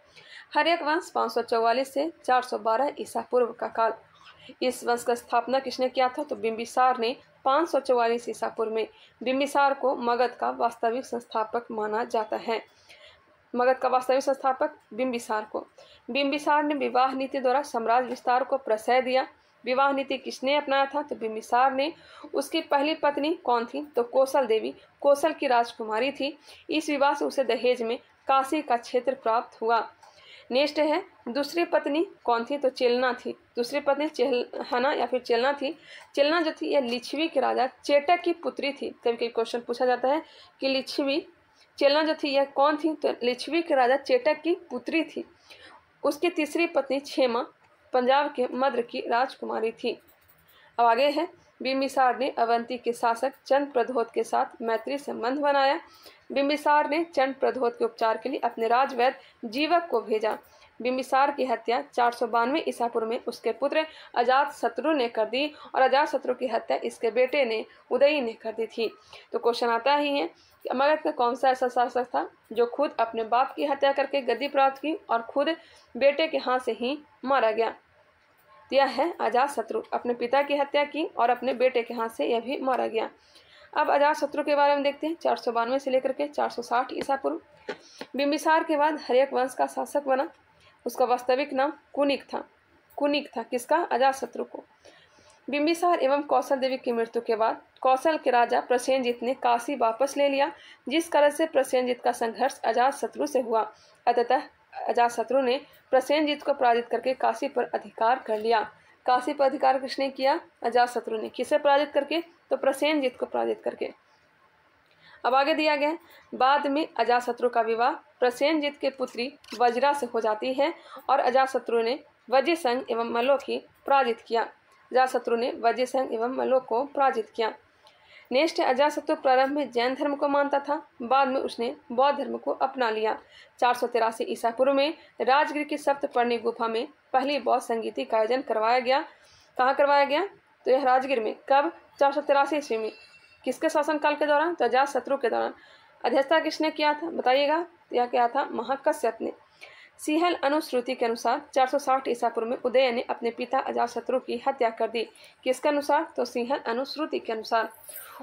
हर्यक वंश 544 से 412 ईसा पूर्व का काल। इस वंश का स्थापना किसने किया था? तो बिंबिसार ने 544 ईसा पूर्व में। बिंबिसार को मगध का वास्तविक संस्थापक माना जाता है। मगध का वास्तविक संस्थापक बिंबिसार को। बिंबिसार ने विवाह नीति द्वारा साम्राज्य विस्तार को प्रश्रय दिया। विवाह नीति किसने अपनाया था? तो बिंबिसार ने। उसकी पहली पत्नी कौन थी? तो कौशल देवी, कौशल की राजकुमारी थी। इस विवाह से उसे दहेज में काशी का क्षेत्र प्राप्त हुआ। नेक्स्ट है दूसरी पत्नी कौन थी? तो चेलना थी। दूसरी पत्नी चेहना या फिर चेलना थी। चेलना जो थी यह लिच्छवी के राजा चेटक की पुत्री थी। कभी कभी क्वेश्चन पूछा जाता है कि लिच्छवी चेलना जो थी यह कौन थी? तो लिच्छवी के राजा चेटक की पुत्री थी। उसकी तीसरी पत्नी क्षेमा पंजाब के मद्र की राजकुमारी थी। अब आगे है बिंबिसार ने अवंती के शासक चंद प्रद्योत के साथ मैत्री संबंध बनाया। बिंबिसार ने चंद प्रद्योत के उपचार के लिए अपने राजवैद्य जीवक को भेजा। बिंबिसार की हत्या 492 ईसा पूर्व में उसके पुत्र अजातशत्रु ने कर दी, और अजातशत्रु की हत्या इसके बेटे ने उदयी ने कर दी थी। तो क्वेश्चन आता ही है कि मगध का कौन सा ऐसा शासक था जो खुद अपने बाप की हत्या करके गद्दी प्राप्त की और खुद बेटे के हाथ से ही मारा गया? यह है अजातशत्रु। अपने पिता की हत्या की और अपने बेटे के हाथ से यह भी मारा गया। अब अजातशत्रु के बारे में देखते हैं। 492 से लेकर के 460 ईसा पूर्व बिंबिसार के बाद हर्यक वंश का शासक बना। उसका वास्तविक नाम कुनिक था। कुनिक था किसका? अजातशत्रु को। बिंबिसार एवं कौशल देवी की मृत्यु के बाद कौशल के राजा प्रसेनजित ने काशी वापस ले लिया, जिस कारण से प्रसेनजित का संघर्ष अजातशत्रु से हुआ। अतः अजातशत्रु ने प्रसेनजित को पराजित करके काशी पर अधिकार कर लिया। काशी पर अधिकार किसने किया? अजातशत्रु ने। किसे पराजित करके? तो प्रसेनजित को पराजित करके। अब आगे दिया गया बाद में अजातशत्रु का विवाह प्रसेनजित के पुत्री वज्रा से हो जाती है, और अजातशत्रु ने वज्रसंघ एवं मल्लों की पराजित किया। अजातशत्रु ने वज्रसंघ एवं मल्लों को पराजित किया। नेक्स्ट अजातशत्रु प्रारंभ में जैन धर्म को मानता था, बाद में उसने बौद्ध धर्म को अपना लिया। 483 ईसा पूर्व में राजगृह की सप्तपर्णी गुफा में पहली बौद्ध संगीति का आयोजन करवाया गया। कहाँ करवाया गया? तो यह राजगृह में। कब? 483 ईस्वी में। किसके शासनकाल के दौरान? तो अजातशत्रु के दौरान। अध्यक्षता किसने किया था बताइएगा? यह क्या था? महाकश्यप ने। सिंहल अनुश्रुति के अनुसार 460 ईसा पूर्व में उदय ने अपने पिता अजातशत्रु की हत्या कर दी। किसके अनुसार? तो सिंहल अनुश्रुति के अनुसार।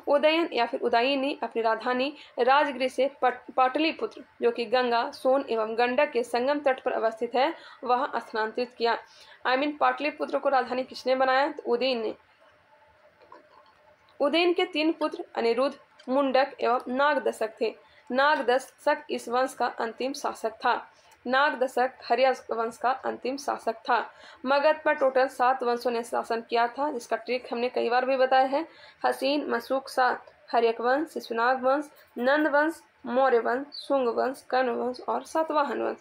उदयन या फिर उदयी ने अपनी राजधानी राजगृह से पाटलिपुत्र जो कि गंगा, सोन एवं गंडक के संगम तट पर अवस्थित है वहां स्थानांतरित किया। पाटलिपुत्र को राजधानी किसने बनाया? तो उदयन ने। उदयन के 3 पुत्र अनिरुद्ध, मुंडक एवं नागदशक थे। नागदशक इस वंश का अंतिम शासक था। नागदशक हर्यक वंश का अंतिम शासक था। मगध पर टोटल 7 वंशों ने शासन किया था, जिसका ट्रिक हमने कई बार भी बताया है। हसीन, मशूक, सात, हर्यक वंश, शिशुनाग वंश, नंद वंश, मौर्य वंश, शुंग वंश, कर्ण वंश और सातवाहन वंश।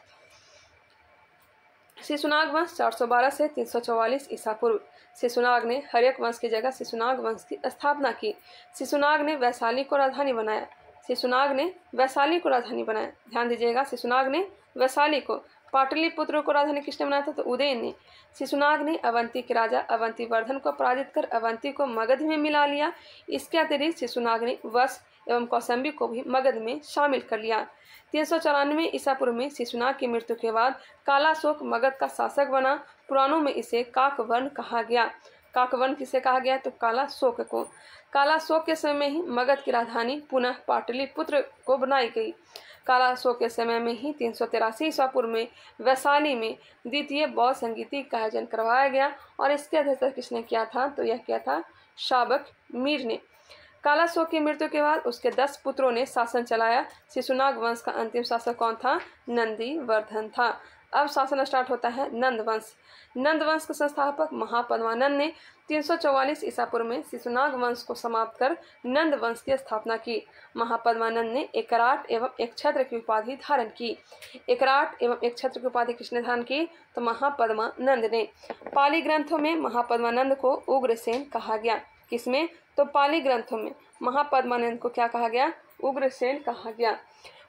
शिशुनाग वंश 412 से 344 ईसा पूर्व। शिशुनाग ने हर्यक वंश की जगह शिशुनाग वंश की स्थापना की। शिशुनाग ने वैशाली को राजधानी बनाया। शिशुनाग ने वैशाली को राजधानी बनाया। ध्यान दीजिएगा, शिशुनाग ने वैशाली को। पाटलिपुत्र को राजधानी किसने बनाया था? तो उदयन ने। शिशुनाग ने अवंती के राजा अवंतीवर्धन को पराजित कर अवंती को मगध में मिला लिया। इसके अतिरिक्त शिशुनाग ने वश एवं कौसंबी को भी मगध में शामिल कर लिया। 394 ईसा पूर्व में शिशुनाग की मृत्यु के बाद कालाशोक मगध का शासक बना। पुराणों में इसे काकवर्ण कहा गया। काकवर्ण किसे कहा गया? तो कालाशोक को। कालाशोक के समय में ही मगध की राजधानी पुनः पाटलिपुत्र को बनाई गई। कालाशोक के समय में ही 383 ईसा पूर्व में वैशाली में द्वितीय बौद्ध संगीति का आयोजन करवाया गया और इसके अध्यक्षता किसने किया था? तो यह किया था शाबक मीर ने। कालाशोक की मृत्यु के बाद उसके 10 पुत्रों ने शासन चलाया। शिशुनाग वंश का अंतिम शासक कौन था? नंदीवर्धन था। अब शासन स्टार्ट होता है नंद वंश। नंद वंश के संस्थापक महापद्मानंद ने 344 ईसा पूर्व में शिशुनाग वंश को समाप्त कर नंद वंश की स्थापना की। महापद्मानंद ने एकराट एवं एक छत्र की उपाधि धारण की। एकराट एवं एक छत्र की उपाधि किसने धारण की? तो महापद्मानंद ने। पाली ग्रंथों में महापद्मानंद को उग्रसेन कहा गया। किसमें? तो पाली ग्रंथों में महापद्मानंद को क्या कहा गया? उग्रसेन कहा गया।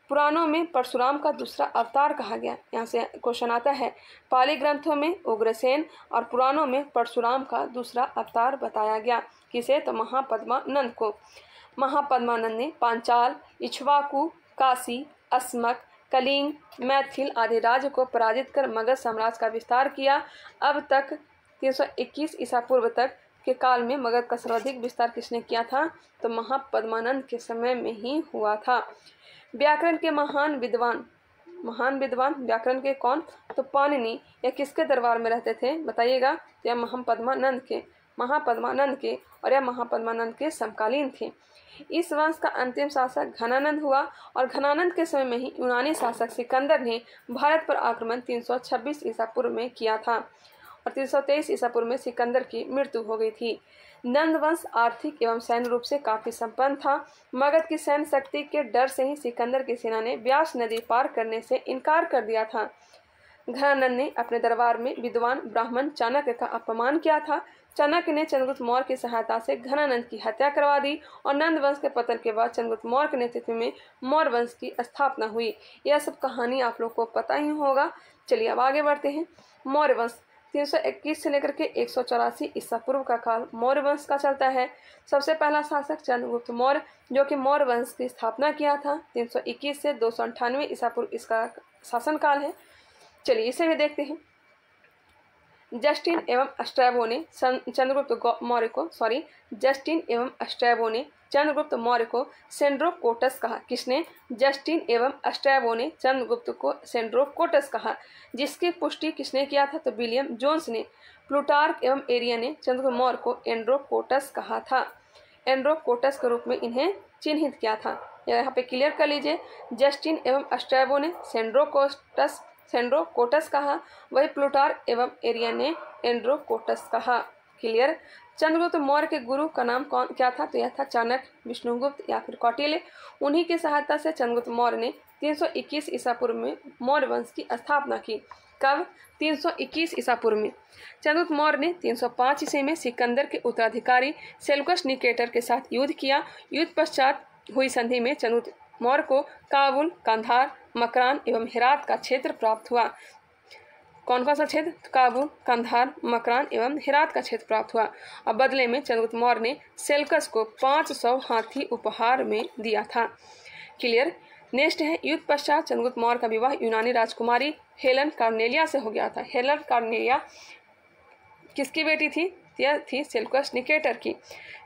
पुराणों में परशुराम का दूसरा अवतार कहा गया। यहाँ से क्वेश्चन आता है, पाली ग्रंथों में उग्रसेन और पुराणों में परशुराम का दूसरा अवतार बताया गया। किसे? तो महापद्मानंद को। महापद्मानंद ने पांचाल, इक्ष्वाकु, काशी, अस्मक, कलिंग, मैथिल आदि राज्य को पराजित कर मगध साम्राज्य का विस्तार किया। अब तक 321 ईसा पूर्व तक के काल में मगध का सर्वाधिक विस्तार किसने किया था? तो महापद्मानंद के समय में ही हुआ था। व्याकरण के महान विद्वान व्याकरण के कौन? तो पाणिनि। यह किसके दरबार में रहते थे? बताइएगा। तो यह महापद्मानंद के और यह महापद्मानंद के समकालीन थे। इस वंश का अंतिम शासक घनानंद हुआ और घनानंद के समय में ही यूनानी शासक सिकंदर ने भारत पर आक्रमण 326 ईसा पूर्व में किया था और 323 ईसा पूर्व में सिकंदर की मृत्यु हो गई थी। नंद वंश आर्थिक एवं सैन्य रूप से काफी संपन्न था। मगध की सैन्य शक्ति के डर से ही सिकंदर की सेना ने व्यास नदी पार करने से इनकार कर दिया था। घनानंद ने अपने दरबार में विद्वान ब्राह्मण चाणक्य का अपमान किया था। चाणक्य ने चंद्रगुप्त मौर्य की सहायता से घनानंद की हत्या करवा दी और नंद वंश के पतन के बाद चंद्रगुप्त मौर्य के नेतृत्व में मौर्य वंश की स्थापना हुई। यह सब कहानी आप लोग को पता ही होगा। चलिए अब आगे बढ़ते हैं। मौर्य वंश 321 से लेकर के 184 ईसा पूर्व का काल मौर्य वंश का चलता है। सबसे पहला शासक चंद्रगुप्त मौर्य जो कि मौर्य वंश की स्थापना किया था। 321 से 298 ईसा पूर्व इसका शासनकाल है। चलिए इसे भी देखते हैं। जस्टिन एवं स्ट्रैबो ने चंद्रगुप्त मौर्य को सेंड्रोकोटस कहा। किसने? जस्टिन एवं स्ट्रैबो ने चंद्रगुप्त को सेंड्रोकोटस कहा, जिसकी पुष्टि किसने किया था? तो विलियम जोन्स ने। प्लूटार्क एवं एरिया ने चंद्रगुप्त मौर्य को एंड्रोकोटस कहा था। एंड्रोकोटस के रूप में इन्हें चिन्हित किया था। यहाँ पे क्लियर कर लीजिए। जस्टिन एवं स्ट्रैबो ने सेंड्रोकोटस कहा, वही प्लूटार्क एवं एरिया ने एंड्रोकोटस कहा। क्लियर। चंद्रगुप्त मौर्य के गुरु का नाम क्या था? तो यह था चाणक्य, विष्णुगुप्त या फिर कौटिल्य। उन्हीं की सहायता से चंद्रगुप्त मौर्य ने 321 ईसा पूर्व में मौर्य वंश की स्थापना की। कब? 321 ईसा पूर्व में। चंद्रगुप्त मौर्य ने 305 ईस्वी में सिकंदर के उत्तराधिकारी सेल्यूकस निकेटर के साथ युद्ध किया। युद्ध पश्चात हुई संधि में चंद्रगुप्त मौर्य को काबुल, कंधार, मकरान एवं हेरात का क्षेत्र प्राप्त हुआ। कौन कौन सा क्षेत्र? काबुल, कंधार, मकरान एवं हेरात का क्षेत्र प्राप्त हुआ। और बदले में चंद्रगुप्त मौर्य ने सेल्यूकस को 500 हाथी उपहार में दिया था। क्लियर। नेक्स्ट है, युद्ध पश्चात चंद्रगुप्त मौर्य का विवाह यूनानी राजकुमारी हेलन कार्नेलिया से हो गया था। हेलन कार्नेलिया किसकी बेटी थी? यह थी सेल्यूकस निकेटर की।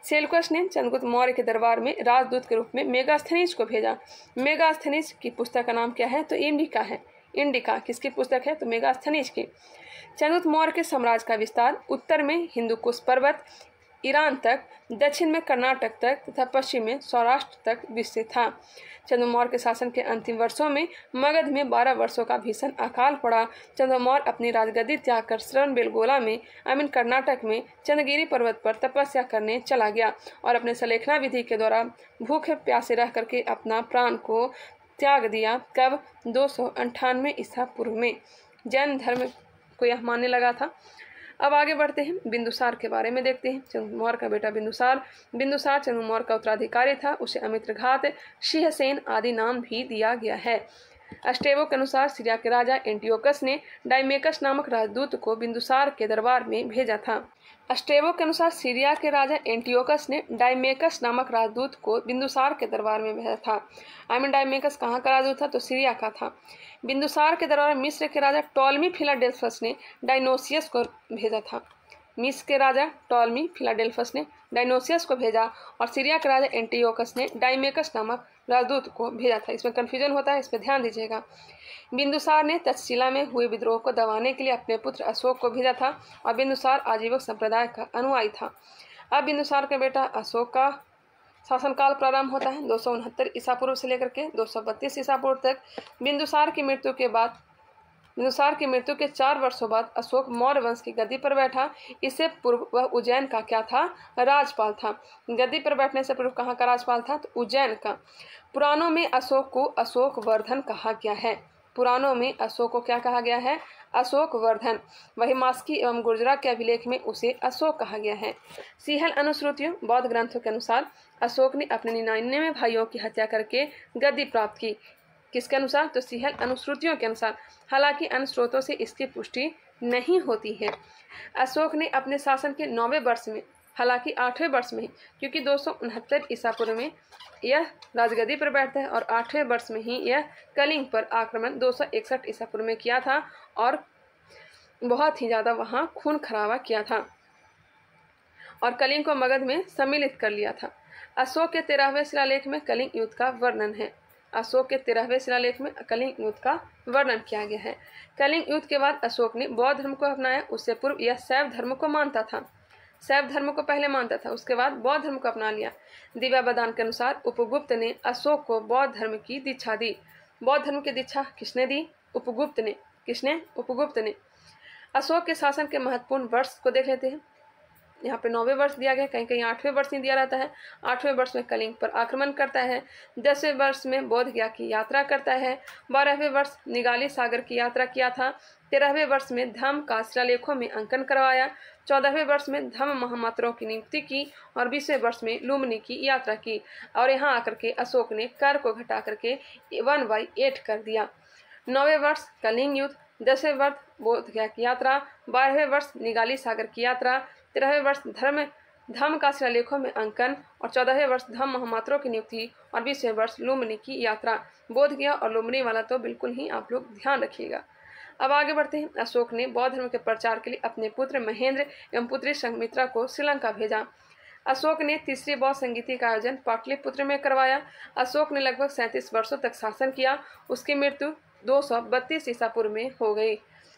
सेल्यूकस ने चंद्रगुप्त मौर्य के दरबार में राजदूत के रूप में मेगास्थनीज को भेजा। मेगास्थनीज की पुस्तक का नाम क्या है? तो इंडिका है। इंडिका किसकी पुस्तक है? तो मेगास्थनीज की। चंद्रगुप्त मौर्य के साम्राज्य का विस्तार उत्तर में हिंदुकुश पर्वत, ईरान तक, दक्षिण में कर्नाटक तक तथा पश्चिम में सौराष्ट्र तक विस्तृत था। चंद्रगुप्त मौर्य के शासन के अंतिम वर्षों में मगध में 12 वर्षों का भीषण अकाल पड़ा। चंद्रगुप्त मौर्य अपनी राजगद्दी त्याग कर श्रवणबेलगोला में कर्नाटक में चंद्रगिरी पर्वत पर तपस्या करने चला गया और अपने सलेखना विधि के द्वारा भूखे प्यासे रह करके अपना प्राण को त्याग दिया। कब? 298 ईसा पूर्व में। जैन धर्म को यह मानने लगा था। अब आगे बढ़ते हैं, बिंदुसार के बारे में देखते हैं। चंद्र मौर्य का बेटा बिंदुसार चंद्र मौर्य का उत्तराधिकारी था। उसे अमित्रघात, सिंहसेन आदि नाम भी दिया गया है। अस्टेबो के अनुसार सीरिया के राजा एंटियोकस ने डाइमेकस नामक राजदूत को बिंदुसार के दरबार में भेजा था। अस्टेबो के अनुसार सीरिया के राजा एंटियोकस ने डाइमेकस नामक राजदूत को बिंदुसार के दरबार में भेजा था। डाइमेकस कहाँ का राजदूत था? तो सीरिया का था। बिंदुसार के दरबार में मिस्र के राजा टॉलमी फिलाडेल्फस ने डायनोसियस को भेजा था। मिस्र के राजा टॉलमी फिलाडेल्फस ने डायनोसियस को भेजा और सीरिया के राजा एंटियोकस ने डाइमेकस नामक राजदूत को भेजा था। इसमें कन्फ्यूजन होता है, इस पर ध्यान दीजिएगा। बिंदुसार ने तक्षशिला में हुए विद्रोह को दबाने के लिए अपने पुत्र अशोक को भेजा था और बिंदुसार आजीवक संप्रदाय का अनुयायी था। अब बिंदुसार के बेटा अशोक का शासनकाल प्रारंभ होता है 269 ईसा पूर्व से लेकर के 232 ईसा पूर्व तक। बिंदुसार की मृत्यु के 4 वर्षों बाद अशोक मौर्य वंश की गद्दी पर बैठा। इससे पूर्व वह उज्जैन का क्या था? राजपाल था। गद्दी पर बैठने से पूर्व कहाँ का राजपाल था? तो उज्जैन का। पुराणों में अशोक को अशोक वर्धन कहा गया है। पुराणों में अशोक को क्या कहा गया है? अशोक वर्धन। वही मास्की एवं गुर्जरा के अभिलेख में उसे अशोक कहा गया है। सिंहल अनुश्रुतियों बौद्ध ग्रंथों के अनुसार अशोक ने अपने 99 भाइयों की हत्या करके गद्दी प्राप्त की। किसके अनुसार? तो सिंहल अनुश्रुतियों के अनुसार। हालांकि अन्य स्रोतों से इसकी पुष्टि नहीं होती है। अशोक ने अपने शासन के 9वें वर्ष में, हालांकि 8वें वर्ष में, क्योंकि 269 ईसा पूर्व में यह राजगद्दी पर बैठता है और 8वें वर्ष में ही यह कलिंग पर आक्रमण 261 ईसा पूर्व में किया था और बहुत ही ज़्यादा वहाँ खून खराबा किया था और कलिंग को मगध में सम्मिलित कर लिया था। अशोक के 13वें शिलालेख में कलिंग युद्ध का वर्णन है। अशोक के 13वें शिलालेख में कलिंग युद्ध का वर्णन किया गया है। कलिंग युद्ध के बाद अशोक ने बौद्ध धर्म को अपनाया। उससे पूर्व यह शैव धर्म को मानता था। शैव धर्म को पहले मानता था, उसके बाद बौद्ध धर्म को अपना लिया। दिव्यावदान के अनुसार उपगुप्त ने अशोक को बौद्ध धर्म की दीक्षा दी। बौद्ध धर्म की दीक्षा किसने दी? उपगुप्त ने। किसने? उपगुप्त ने। अशोक के शासन के महत्वपूर्ण वर्ष को देख लेते हैं। यहाँ पे 9वें वर्ष दिया गया, कहीं कहीं 8वें वर्ष नहीं दिया रहता है। 8वें वर्ष में कलिंग पर आक्रमण करता है। 10वें वर्ष में बोध गया की यात्रा करता है। 12वें वर्ष निगाली सागर की यात्रा किया था। 13वें वर्ष में धम्म का शिलालेखों में अंकन करवाया। 14वें वर्ष में धम्म महामात्रों की नियुक्ति की और 20वें वर्ष में लुम्बिनी की यात्रा की और यहाँ आकर के अशोक ने कर को घटा करके 1/8 कर दिया। 9वें वर्ष कलिंग युद्ध, 10वें वर्ष बोध गया की यात्रा, 12वें वर्ष निगाली सागर की यात्रा, 13वें वर्ष धम्म का शिलालेखों में अंकन और 14वें वर्ष धम्म महामात्रों की नियुक्ति और 20वें वर्ष लुम्बिनी की यात्रा। बोध गया और लुम्बिनी वाला तो बिल्कुल ही आप लोग ध्यान रखिएगा। अब आगे बढ़ते हैं। अशोक ने बौद्ध धर्म के प्रचार के लिए अपने पुत्र महेंद्र एवं पुत्री संघमित्रा को श्रीलंका भेजा। अशोक ने तीसरी बौद्ध संगीति का आयोजन पाटलिपुत्र में करवाया। अशोक ने लगभग 37 वर्षों तक शासन किया। उसकी मृत्यु 232 ईसा पूर्व में हो गई।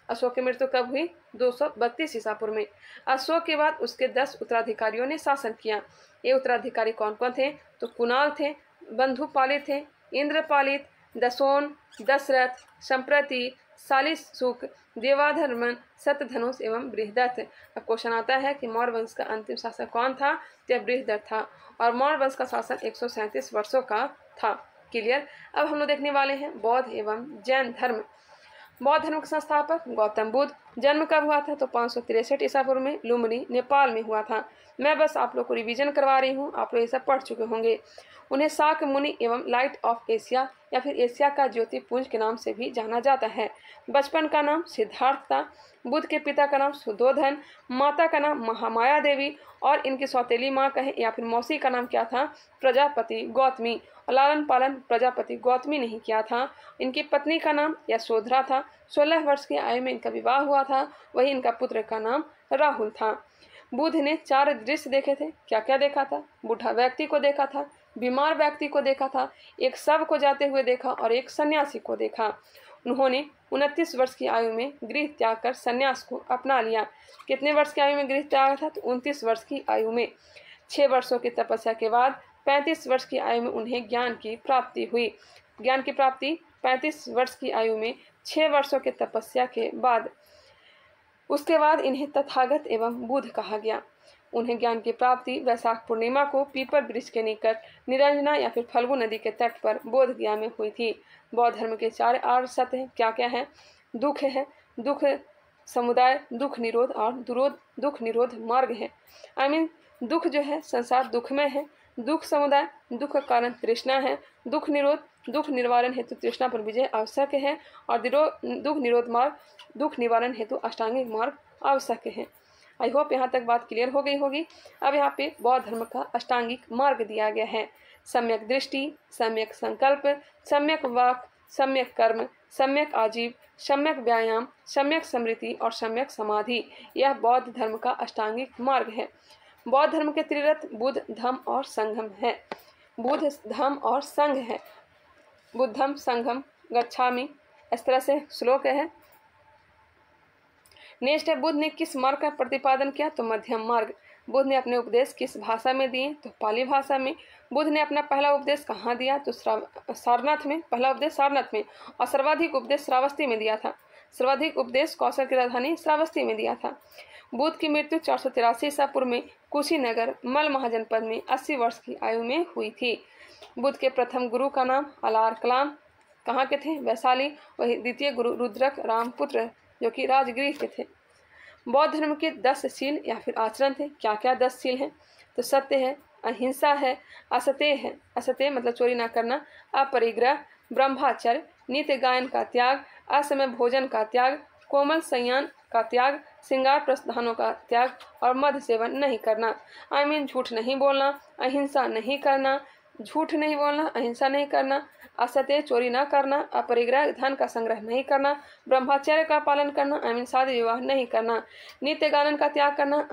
अशोक की मृत्यु कब हुई? 232 ईसा पूर्व में। अशोक के बाद उसके 10 उत्तराधिकारियों ने शासन किया। ये उत्तराधिकारी कौन कौन थे? तो कुणाल थे, बंधुपालित थे, इंद्रपालित, दसोन, दशरथ, संप्रति, सालिशुक, देवाधर्मन, सत्यधनुष एवं बृहदत्त। अब क्वेश्चन आता है कि मौर्य वंश का अंतिम शासक कौन था? तो यह बृहदत्त था और मौर्य वंश का शासन 137 वर्षों का था। क्लियर। अब हम लोग देखने वाले हैं बौद्ध एवं जैन धर्म। बौद्ध धर्म के संस्थापक गौतम बुद्ध। जन्म कब हुआ था? तो 563 ईसा पूर्व में लुम्बिनी नेपाल में हुआ था। मैं बस आप लोग को रिवीजन करवा रही हूँ, आप लोग ये सब पढ़ चुके होंगे। उन्हें शाक्य मुनि एवं लाइट ऑफ एशिया या फिर एशिया का ज्योतिपुंज के नाम से भी जाना जाता है। बचपन का नाम सिद्धार्थ था। बुद्ध के पिता का नाम सुधोधन, माता का नाम महामाया देवी और इनकी सौतेली माँ कहें या फिर मौसी का नाम क्या था? प्रजापति गौतमी। और लालन पालन प्रजापति गौतमी नहीं किया था। इनकी पत्नी का नाम यशोधरा था। 16 वर्ष की आयु में इनका विवाह हुआ था। वही इनका पुत्र का नाम राहुल था। बुद्ध ने 4 दृश्य देखे थे। क्या क्या देखा था? बूढ़ा व्यक्ति को देखा था, बीमार व्यक्ति को देखा था, एक शव को जाते हुए देखा और एक सन्यासी को देखा। उन्होंने 29 वर्ष की आयु में गृह त्याग कर सन्यास को अपना लिया। कितने वर्ष की आयु में गृह त्याग था? तो 29 वर्ष की आयु में। 6 वर्षों की तपस्या के बाद 35 वर्ष की आयु में उन्हें ज्ञान की प्राप्ति हुई। ज्ञान की प्राप्ति 35 वर्ष की आयु में 6 वर्षों की तपस्या के बाद। उसके बाद इन्हें तथागत एवं बुद्ध कहा गया। उन्हें ज्ञान की प्राप्ति वैशाख पूर्णिमा को पीपल वृक्ष के निकट निरंजना या फिर फल्गु नदी के तट पर बोध गया में हुई थी। बौद्ध धर्म के 4 आर्य सत्य हैं। क्या क्या है? दुख है, दुख समुदाय दुख निरोध और दुख निरोध मार्ग है। दुख जो है संसार दुख में है, दुख समुदाय दुख का कारण तृष्णा है, दुख निरोध दुख निवारण हेतु तृष्णा पर विजय आवश्यक है और दुख निरोध मार्ग दुख निवारण हेतु अष्टांगिक मार्ग आवश्यक है। आई होप यहाँ तक बात क्लियर हो गई होगी। अब यहाँ पे बौद्ध धर्म का अष्टांगिक मार्ग दिया गया है। सम्यक दृष्टि, सम्यक संकल्प, सम्यक वाक, सम्यक कर्म, सम्यक आजीव, सम्यक व्यायाम, सम्यक स्मृति और सम्यक समाधि, यह बौद्ध धर्म का अष्टांगिक मार्ग है। बौद्ध धर्म के त्रिरथ बुद्ध, धम्म और संघम है। बुद्ध, धम्म और संघ है। बुद्धम संघम गच्छामि, इस तरह से श्लोक है। नेक्स्ट है, बुद्ध ने किस मार्ग का प्रतिपादन किया? तो मध्यम मार्ग। बुद्ध ने अपने उपदेश किस भाषा में दिए? तो पाली भाषा में। बुद्ध ने अपना पहला उपदेश कहाँ दिया? तो सारनाथ में। पहला उपदेश सारनाथ में और सर्वाधिक उपदेश श्रावस्ती में दिया था। सर्वाधिक उपदेश कौशल की राजधानी श्रावस्ती में दिया था। बुद्ध की मृत्यु 483 ईसा पूर्व में कुशीनगर मल महाजनपद में 80 वर्ष की आयु में हुई थी। बुद्ध के प्रथम गुरु का नाम अलार कलाम कहाँ के थे? वैशाली। वही द्वितीय गुरु रुद्रक रामपुत्र जो कि राजगृह के थे। बौद्ध धर्म के 10 शील या फिर आचरण थे। क्या क्या 10 शील हैं? तो सत्य है, अहिंसा है, असत्य है, असत्य मतलब चोरी ना करना, अपरिग्रह, ब्रह्मचर्य, नित्य गायन का त्याग, असमय भोजन का त्याग, कोमल संयान का त्याग, श्रृंगार प्रस्थानों का त्याग और मद सेवन नहीं करना। झूठ नहीं बोलना, अहिंसा नहीं करना, झूठ नहीं बोलना, अहिंसा नहीं करना, असत्य चोरी ना करना, अपरिग्रह धन का संग्रह नहीं करना, ब्रह्मचर्य का पालन करना, शादी विवाह नहीं करना, नित्य गानन का त्याग करना,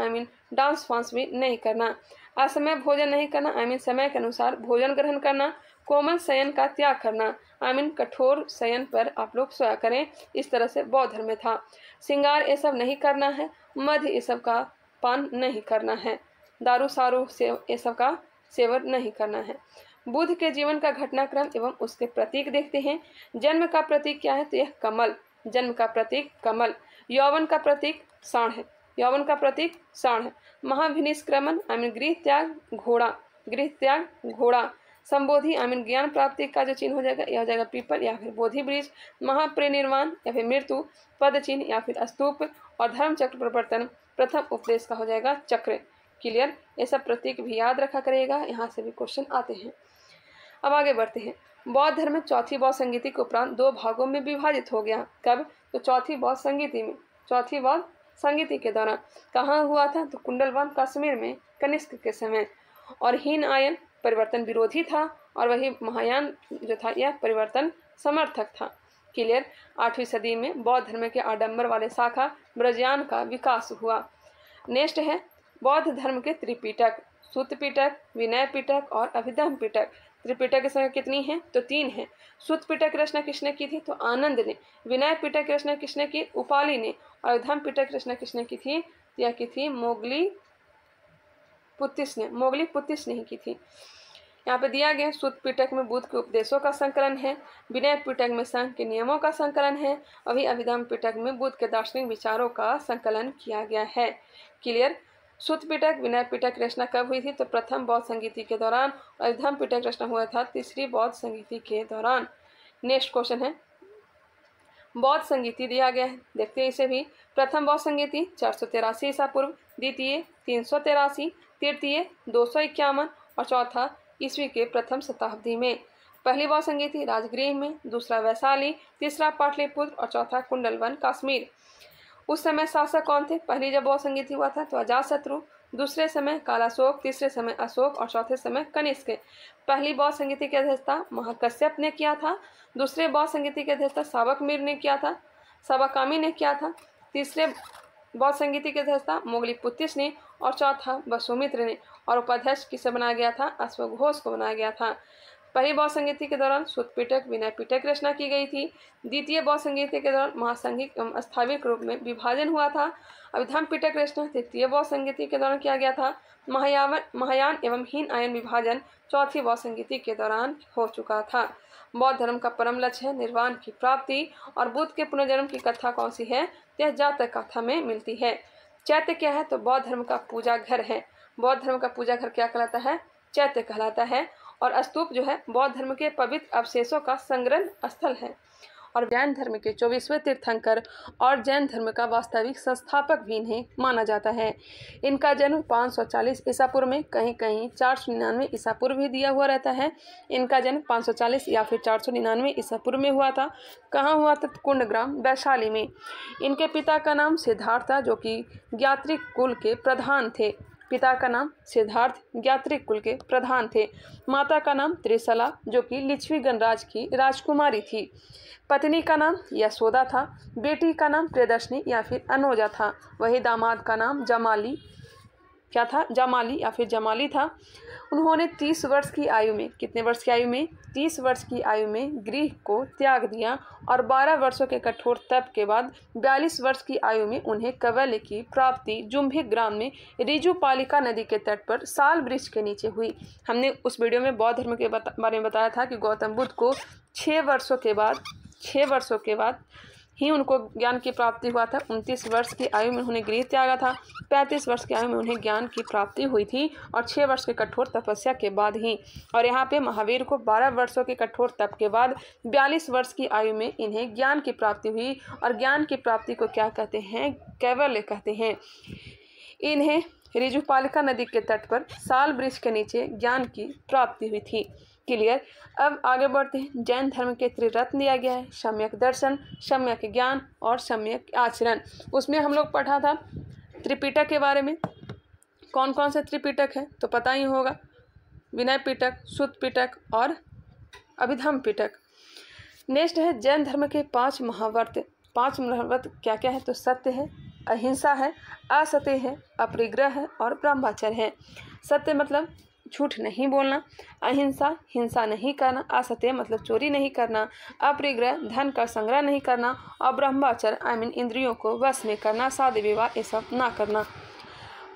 डांस फांस भी नहीं करना, असमय भोजन नहीं करना, समय के अनुसार भोजन ग्रहण करना, कोमल शयन का त्याग करना, कठोर शयन पर आप लोग सोया करें। इस तरह से बौद्ध धर्म में था। श्रृंगार ये सब नहीं करना है, मध ये सब का पान नहीं करना है, दारू सारू से ये सब का सेवन नहीं करना है। बुद्ध के जीवन का घटनाक्रम एवं उसके प्रतीक देखते हैं। जन्म का प्रतीक क्या है? तो यह कमल, जन्म का प्रतीक कमल। यौवन का प्रतीक साण है, यौवन का प्रतीक साण है। महाभिनिष्क्रमण गृह त्याग घोड़ा, गृह त्याग घोड़ा। संबोधि ज्ञान प्राप्ति का जो चिन्ह हो जाएगा यह हो जाएगा पीपल या फिर बोधि वृक्ष। महापरिनिर्वाण या फिर मृत्यु, पद चिन्ह या फिर स्तूप और धर्म चक्र प्रवर्तन प्रथम उपदेश का हो जाएगा चक्र। क्लियर? ये सब प्रतीक भी याद रखा करेगा, यहाँ से भी क्वेश्चन आते हैं। अब आगे बढ़ते हैं। बौद्ध धर्म चौथी बौद्ध संगीति के उपरांत 2 भागों में विभाजित हो गया। कब? तो चौथी बौद्ध संगीति में। चौथी बौद्ध संगीति के दौरान कहाँ हुआ था? तो कुंडलवन कश्मीर में कनिष्क के समय। और हीन आयन परिवर्तन विरोधी था और वही महायान जो था यह परिवर्तन समर्थक था। क्लियर? 8वीं सदी में बौद्ध धर्म के आडंबर वाले शाखा ब्रजयान का विकास हुआ। नेक्स्ट है बौद्ध धर्म के त्रिपिटक, सूत पिटक, विनय पिटक और अभिधम्म पिटक। त्रिपिटक की संख्या कितनी है? तो 3 है। सूत पिटक की रचना किसने की थी? तो आनंद ने। विनय पिटक की रचना किसने की? उपाली ने। और अभिधम्म पिटक की रचना किसने की थी? यह की थी मोगली पुत्तिस ने। मोगली पुत्तिस ने ही की थी। यहाँ पे दिया गया सूत पिटक में बुद्ध के उपदेशों का संकलन है, विनय पिटक में संघ के नियमों का संकलन है, अभी अभिधम्म पिटक में बुद्ध के दार्शनिक विचारों का संकलन किया गया है। क्लियर? सूत पिटक विनय पिटक रचना कब हुई थी? तो प्रथम बौद्ध संगीति के दौरान। अभिधम्म पिटक रचना हुआ था तीसरी बौद्ध संगीति के दौरान। नेक्स्ट क्वेश्चन है बौद्ध संगीति दिया गया है, देखते हैं इसे भी। प्रथम बौद्ध संगीति 483 ईसा पूर्व, द्वितीय 383, तृतीय 251 और चौथा ईस्वी के प्रथम शताब्दी में। पहली बौद्ध संगीति राजगृह में, दूसरा वैशाली, तीसरा पाटलिपुत्र और चौथा कुंडलवन कश्मीर। उस समय शासक कौन थे? पहली जब बौद्ध संगीति हुआ था तो अजातशत्रु, दूसरे समय कालाशोक, तीसरे समय अशोक और चौथे समय कनिष्क। पहली बौद्ध संगीति की अध्यक्षता महाकश्यप ने किया था, दूसरे बौद्ध संगीति की अध्यक्षता सावक मीर ने किया था, सावकामी ने किया था, तीसरे बौद्ध संगीति की अध्यक्षता मोगली पुत्तिस ने और चौथा वसुमित्र ने। और उपाध्यक्ष किसे बनाया गया था? अश्वघोष को बनाया गया था। पहली बौद्ध संगीति के दौरान सूत पिटक विनय पिटक रचना की गई थी। द्वितीय बौद्ध संगीति के दौरान महासंघिक एवं स्थाविक रूप में विभाजन हुआ था। अभिधम्म पिटक रचना तृतीय बौद्ध संगीति के दौरान किया गया था। महायान एवं हीन आयन विभाजन चौथी बौद्ध संगीति के दौरान हो चुका था। बौद्ध धर्म का परम लक्ष्य है निर्वाण की प्राप्ति। और बुद्ध के पुनर्जन्म की कथा कौन सी है? यह जातक कथा में मिलती है। चैत्य क्या है? तो बौद्ध धर्म का पूजा घर है। बौद्ध धर्म का पूजा घर क्या कहलाता है? चैत्य कहलाता है। और स्तूप जो है बौद्ध धर्म के पवित्र अवशेषों का संग्रहण स्थल है। और जैन धर्म के 24वें तीर्थंकर और जैन धर्म का वास्तविक संस्थापक भी इन्हें माना जाता है। इनका जन्म 540 ईसा पूर्व में, कहीं कहीं 499 ईसा पूर्व भी दिया हुआ रहता है। इनका जन्म 540 या फिर 499 ईसा पूर्व में हुआ था। कहाँ हुआ था? कुंडग्राम, वैशाली में। इनके पिता का नाम सिद्धार्थ था, जो कि ज्ञात्रिक कुल के प्रधान थे। पिता का नाम सिद्धार्थ ज्ञात्रिक कुल के प्रधान थे। माता का नाम त्रिशला, जो कि लिच्छवी गणराज की राजकुमारी थी। पत्नी का नाम यशोदा था। बेटी का नाम प्रियदर्शनी या फिर अनोजा था। वही दामाद का नाम जमाली क्या था? जमाली या फिर जमाली था। उन्होंने 30 वर्ष की आयु में, कितने वर्ष की आयु में? 30 वर्ष की आयु में गृह को त्याग दिया और 12 वर्षों के कठोर तप के बाद 42 वर्ष की आयु में उन्हें कैवल्य की प्राप्ति जुम्भिक ग्राम में ऋजुपालिका नदी के तट पर साल वृक्ष के नीचे हुई। हमने उस वीडियो में बौद्ध धर्म के बारे में बताया था कि गौतम बुद्ध को 6 वर्षों के बाद ही उनको ज्ञान की प्राप्ति हुआ था। 29 वर्ष की आयु में उन्होंने गृह त्यागा था। 35 वर्ष की आयु में उन्हें ज्ञान की प्राप्ति हुई थी और 6 वर्ष के कठोर तपस्या के बाद ही। और यहाँ पे महावीर को 12 वर्षों के कठोर तप के बाद 42 वर्ष की आयु में इन्हें ज्ञान की प्राप्ति हुई। और ज्ञान की प्राप्ति को क्या कहते हैं? कैवल्य कहते हैं। इन्हें ऋजुपालिका नदी के तट पर साल वृक्ष के नीचे ज्ञान की प्राप्ति हुई थी। क्लियर। अब आगे बढ़ते हैं। जैन धर्म के त्रिरत्न दिया गया है, सम्यक दर्शन, सम्यक ज्ञान और सम्यक आचरण। उसमें हम लोग पढ़ा था त्रिपिटक के बारे में। कौन कौन से त्रिपिटक है तो पता ही होगा, विनय पिटक, सुत्त पिटक और अभिधम्म पिटक। नेक्स्ट है जैन धर्म के 5 महाव्रत। 5 महाव्रत क्या क्या है? तो सत्य है, अहिंसा है, असत्य है, अपरिग्रह है और ब्रह्मचर्य है। सत्य मतलब झूठ नहीं बोलना, अहिंसा हिंसा नहीं करना, असत्य मतलब चोरी नहीं करना, अपरिग्रह धन का संग्रह नहीं करना और ब्रह्मचर्य इंद्रियों को वश में करना, शादी विवाह ये सब ना करना।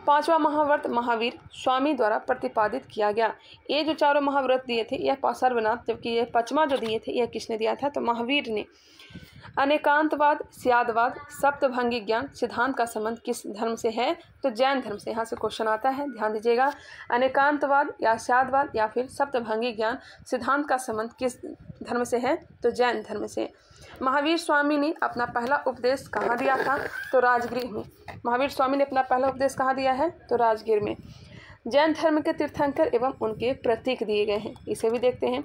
5वां महाव्रत महावीर स्वामी द्वारा प्रतिपादित किया गया। ये जो चारों महाव्रत दिए थे यह सर्वनाथ, जबकि यह 5वां जो दिए थे यह किसने दिया था? तो महावीर ने। अनेकांतवाद, स्यादवाद, सप्तभंगी ज्ञान सिद्धांत का संबंध किस धर्म से है? तो जैन धर्म से। यहाँ से क्वेश्चन आता है, ध्यान दीजिएगा। अनेकांतवाद या स्यादवाद या फिर सप्तभंगी ज्ञान सिद्धांत का संबंध किस धर्म से है? तो जैन धर्म से। महावीर स्वामी ने अपना पहला उपदेश कहाँ दिया था? तो राजगृह में। महावीर स्वामी ने अपना पहला उपदेश कहाँ दिया है? तो राजगृह में। जैन धर्म के तीर्थंकर एवं उनके प्रतीक दिए गए हैं, इसे भी देखते हैं।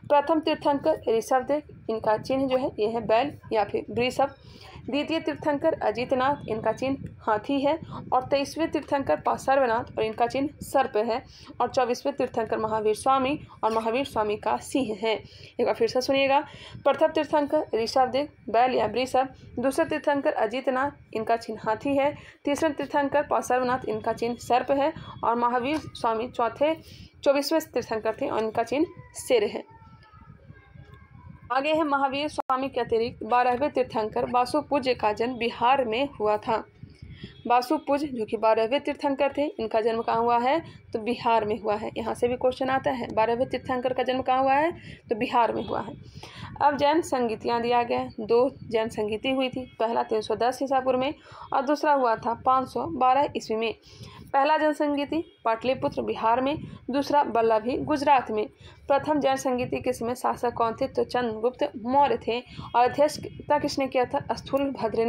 प्रथम तीर्थंकर ऋषभदेव, इनका चिन्ह जो है यह है बैल या फिर वृषभ। द्वितीय तीर्थंकर अजितनाथ, इनका चिन्ह हाथी है। और 23वें तीर्थंकर पार्श्वनाथ और इनका चिन्ह सर्प है। और 24वें तीर्थंकर महावीर स्वामी और महावीर स्वामी का सिंह है। एक बार फिर से सुनिएगा। प्रथम तीर्थंकर ऋषभदेव, बैल या वृषभ। दूसरे तीर्थंकर अजितनाथ, इनका चिन्ह हाथी है। तीसरे तीर्थंकर पार्श्वनाथ, इनका चिन्ह सर्प है। और महावीर स्वामी 24वें तीर्थंकर थे और इनका चिन्ह सिर है। आगे है महावीर स्वामी के अतिरिक्त 12वें तीर्थंकर वासुपूज्य का जन्म बिहार में हुआ था। वासुपूज्य जो कि 12वें तीर्थंकर थे, इनका जन्म कहाँ हुआ है? तो बिहार में हुआ है। यहाँ से भी क्वेश्चन आता है, 12वें तीर्थंकर का जन्म कहाँ हुआ है? तो बिहार में हुआ है। अब जैन संगीतियाँ दिया गया है। 2 जैन संगीति हुई थी, पहला 310 ईसा पूर्व में और दूसरा हुआ था 512 ईस्वी में। पहला जैन संगीति पाटलिपुत्र बिहार में, दूसरा बल्लभी गुजरात में। प्रथम जैन संगीति के समय शासक कौन थे? तो चंद्रगुप्त मौर्य थे। और अध्यक्षता किसने किया था? स्थूलभद्र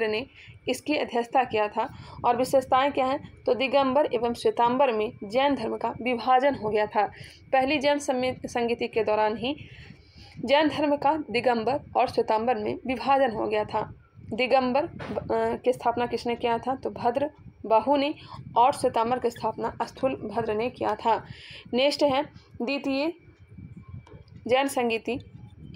ने इसकी अध्यक्षता किया था। और विशेषताएं क्या हैं? तो दिगंबर एवं श्वेतांबर में जैन धर्म का विभाजन हो गया था। पहली जैन संगीति के दौरान ही जैन धर्म का दिगंबर और श्वेतांबर में विभाजन हो गया था। दिगंबर की स्थापना किसने किया था? तो भद्र बाहु ने। और श्वेतांबर की स्थापना स्थूलभद्र ने किया था। नेक्स्ट है द्वितीय जैन संगीति,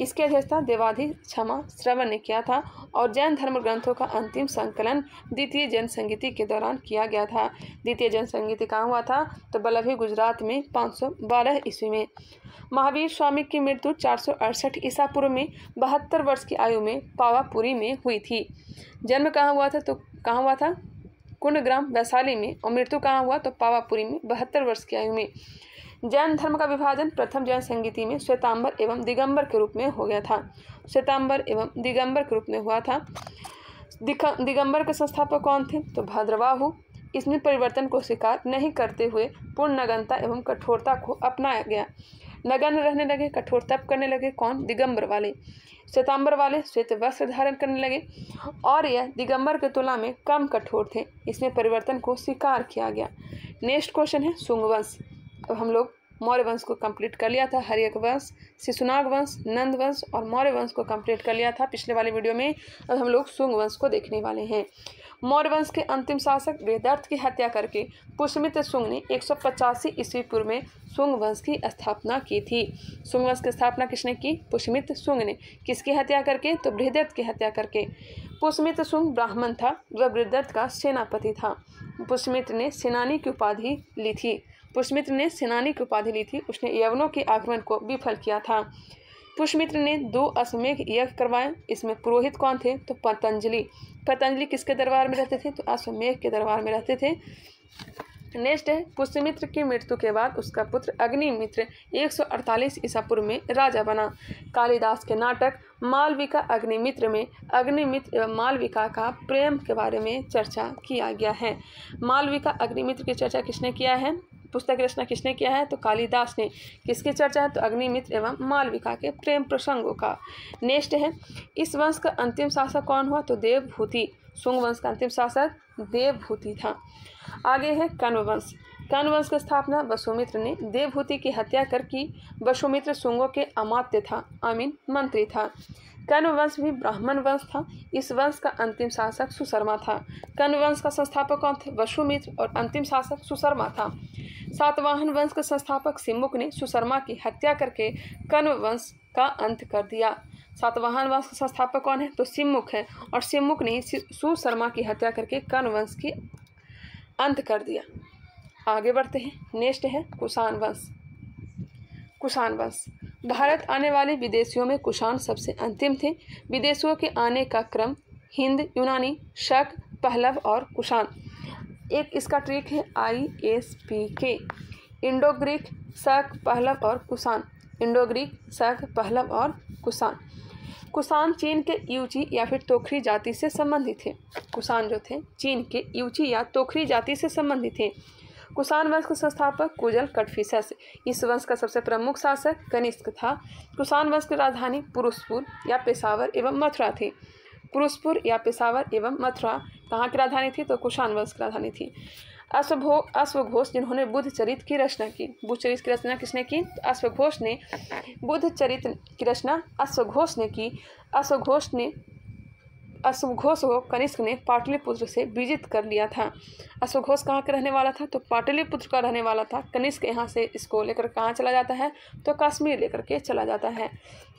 इसकी अध्यक्षता देवाधि क्षमा श्रवण ने किया था। और जैन धर्म ग्रंथों का अंतिम संकलन द्वितीय जैन संगीति के दौरान किया गया था। द्वितीय जैन संगीति कहाँ हुआ था? तो बल्लभी गुजरात में 512 ईस्वी में। महावीर स्वामी की मृत्यु 468 ईसा पूर्व में 72 वर्ष की आयु में पावापुरी में हुई थी। जन्म कहाँ हुआ था? तो कहाँ हुआ था? कुंडग्राम वैशाली में। और मृत्यु कहाँ हुआ? तो पावापुरी में 72 वर्ष की आयु में। जैन धर्म का विभाजन प्रथम जैन संगीति में श्वेतांबर एवं दिगंबर के रूप में हो गया था। श्वेतांबर एवं दिगंबर के रूप में हुआ था। दिगंबर के संस्थापक कौन थे? तो भद्रबाहु। इसमें परिवर्तन को स्वीकार नहीं करते हुए पूर्ण नग्नता एवं कठोरता को अपनाया गया। नगण्य रहने लगे, कठोर तप करने लगे। कौन? दिगंबर वाले। श्वेतांबर वाले श्वेत वस्त्र धारण करने लगे और यह दिगंबर की तुलना में कम कठोर थे। इसमें परिवर्तन को स्वीकार किया गया। नेक्स्ट क्वेश्चन है शुंग वंश। अब हम लोग मौर्य वंश को कंप्लीट कर लिया था। हर्यक वंश, शिशुनाग वंश, नंद वंश और मौर्य वंश को कंप्लीट कर लिया था पिछले वाले वीडियो में। अब हम लोग शुंग वंश को देखने वाले हैं। मौर्य वंश के अंतिम शासक बृहदर्थ की हत्या करके पुष्यमित्र शुंग ने 185 ईस्वी पूर्व में शुंग वंश की स्थापना की थी। शुंग वंश की स्थापना किसने की? पुष्यमित्र शुंग ने। किसकी हत्या करके? तो बृहदर्थ की हत्या करके। पुष्यमित्र शुंग ब्राह्मण था, वह बृहदर्थ का सेनापति था। पुष्यमित्र ने सेनानी की उपाधि ली थी। पुष्यमित्र ने सेनानी की उपाधि ली थी। उसने यवनों के आगमन को विफल किया था। पुष्यमित्र ने 2 अश्वमेध यज्ञ करवाए। इसमें पुरोहित कौन थे? तो पतंजलि। पतंजलि किसके दरबार में रहते थे? तो अश्वमेध के दरबार में रहते थे। नेक्स्ट है पुष्यमित्र की मृत्यु के बाद उसका पुत्र अग्निमित्र 148 ईसा पूर्व में राजा बना। कालिदास के नाटक मालविका अग्निमित्र में अग्निमित्र एवं मालविका का प्रेम के बारे में चर्चा किया गया है। मालविका अग्निमित्र की चर्चा किसने किया है? पुस्तक की रचना किसने किया है? तो कालिदास ने। किसकी चर्चा है? तो अग्निमित्र एवं मालविका के प्रेम प्रसंगों का। नेक्स्ट है इस वंश का अंतिम शासक कौन हुआ? तो देवभूति। शुंग वंश का अंतिम शासक देवभूति था। आगे है कण्व वंश। कण्व वंश की स्थापना वसुमित्र ने देवभूति की हत्या कर की। वसुमित्र शुंगों के अमात्य था, मंत्री था। कण्व वंश भी ब्राह्मण वंश था। इस वंश का अंतिम शासक सुशर्मा था। कण्व वंश का संस्थापक कौन थे? वसुमित्र और अंतिम शासक सुशर्मा था। सातवाहन वंश के संस्थापक सिमुक ने सुशर्मा की हत्या करके कण्व वंश का अंत कर दिया। सातवाहन वंश का संस्थापक कौन है? तो सिमुक है और सिमुक ने सुशर्मा की हत्या करके कण्व वंश की अंत कर दिया। आगे बढ़ते हैं। नेक्स्ट है कुषाण वंश। कुषाण वंश भारत आने वाले विदेशियों में कुषाण सबसे अंतिम थे। विदेशियों के आने का क्रम हिंद, यूनानी, शक, पहलव और कुषाण। एक इसका ट्रिक है ISPK। इंडो ग्रीक, शक, पहलव और कुषाण। इंडो ग्रीक, शक, पहलव और कुषाण। कुषाण चीन के यूची या फिर तोखरी जाति से संबंधित थे। कुषाण जो थे चीन के यूची या तोखरी जाति से संबंधित थे। कुषाण वंश के संस्थापक कुजल कटफिसस। इस वंश का सबसे प्रमुख शासक कनिष्क था। कुषाण वंश की राजधानी पुरुषपुर या पेशावर एवं मथुरा थी। पुरुषपुर या पेशावर एवं मथुरा कहाँ की राजधानी थी? तो कुषाण वंश की राजधानी थी। अश्वघोष जिन्होंने बुद्ध चरित की रचना की। बुद्ध चरित की रचना किसने की? तो अश्वघोष ने। बुद्ध चरित की रचना अश्वघोष ने की। अश्वघोष को कनिष्क ने पाटलिपुत्र से विजित कर लिया था। अश्वघोष कहाँ का रहने वाला था? तो पाटलिपुत्र का रहने वाला था। कनिष्क यहाँ से इसको लेकर कहाँ चला जाता है? तो कश्मीर लेकर के चला जाता है।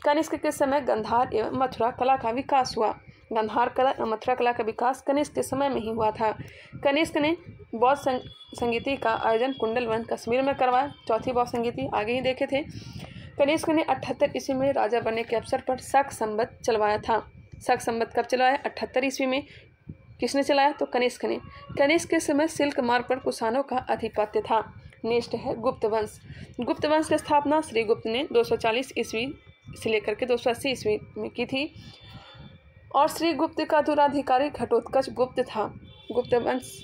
कनिष्क के समय गंधार एवं मथुरा कला का विकास हुआ। गंधार कला और मथुरा कला का विकास कनिष्क के समय में ही हुआ था। कनिष्क ने बौद्ध संगीति का आयोजन कुंडलवन कश्मीर में करवाया। चौथी बौद्ध संगीति आगे ही देखे थे। कनिष्क ने 78 ईस्वी में राजा बनने के अवसर पर शक संवत चलवाया था। शक संवत कब चलवाया? 78 ईस्वी में। किसने चलाया? तो कनिष्क ने। कनिष्क के समय सिल्क मार्ग पर कुषाणों का आधिपत्य था। नेक्स्ट है गुप्त वंश। गुप्त वंश की स्थापना श्रीगुप्त ने 240 ईस्वी से लेकर के 280 ईस्वी में की थी और श्रीगुप्त का उत्तराधिकारी घटोत्कच गुप्त था। गुप्त वंश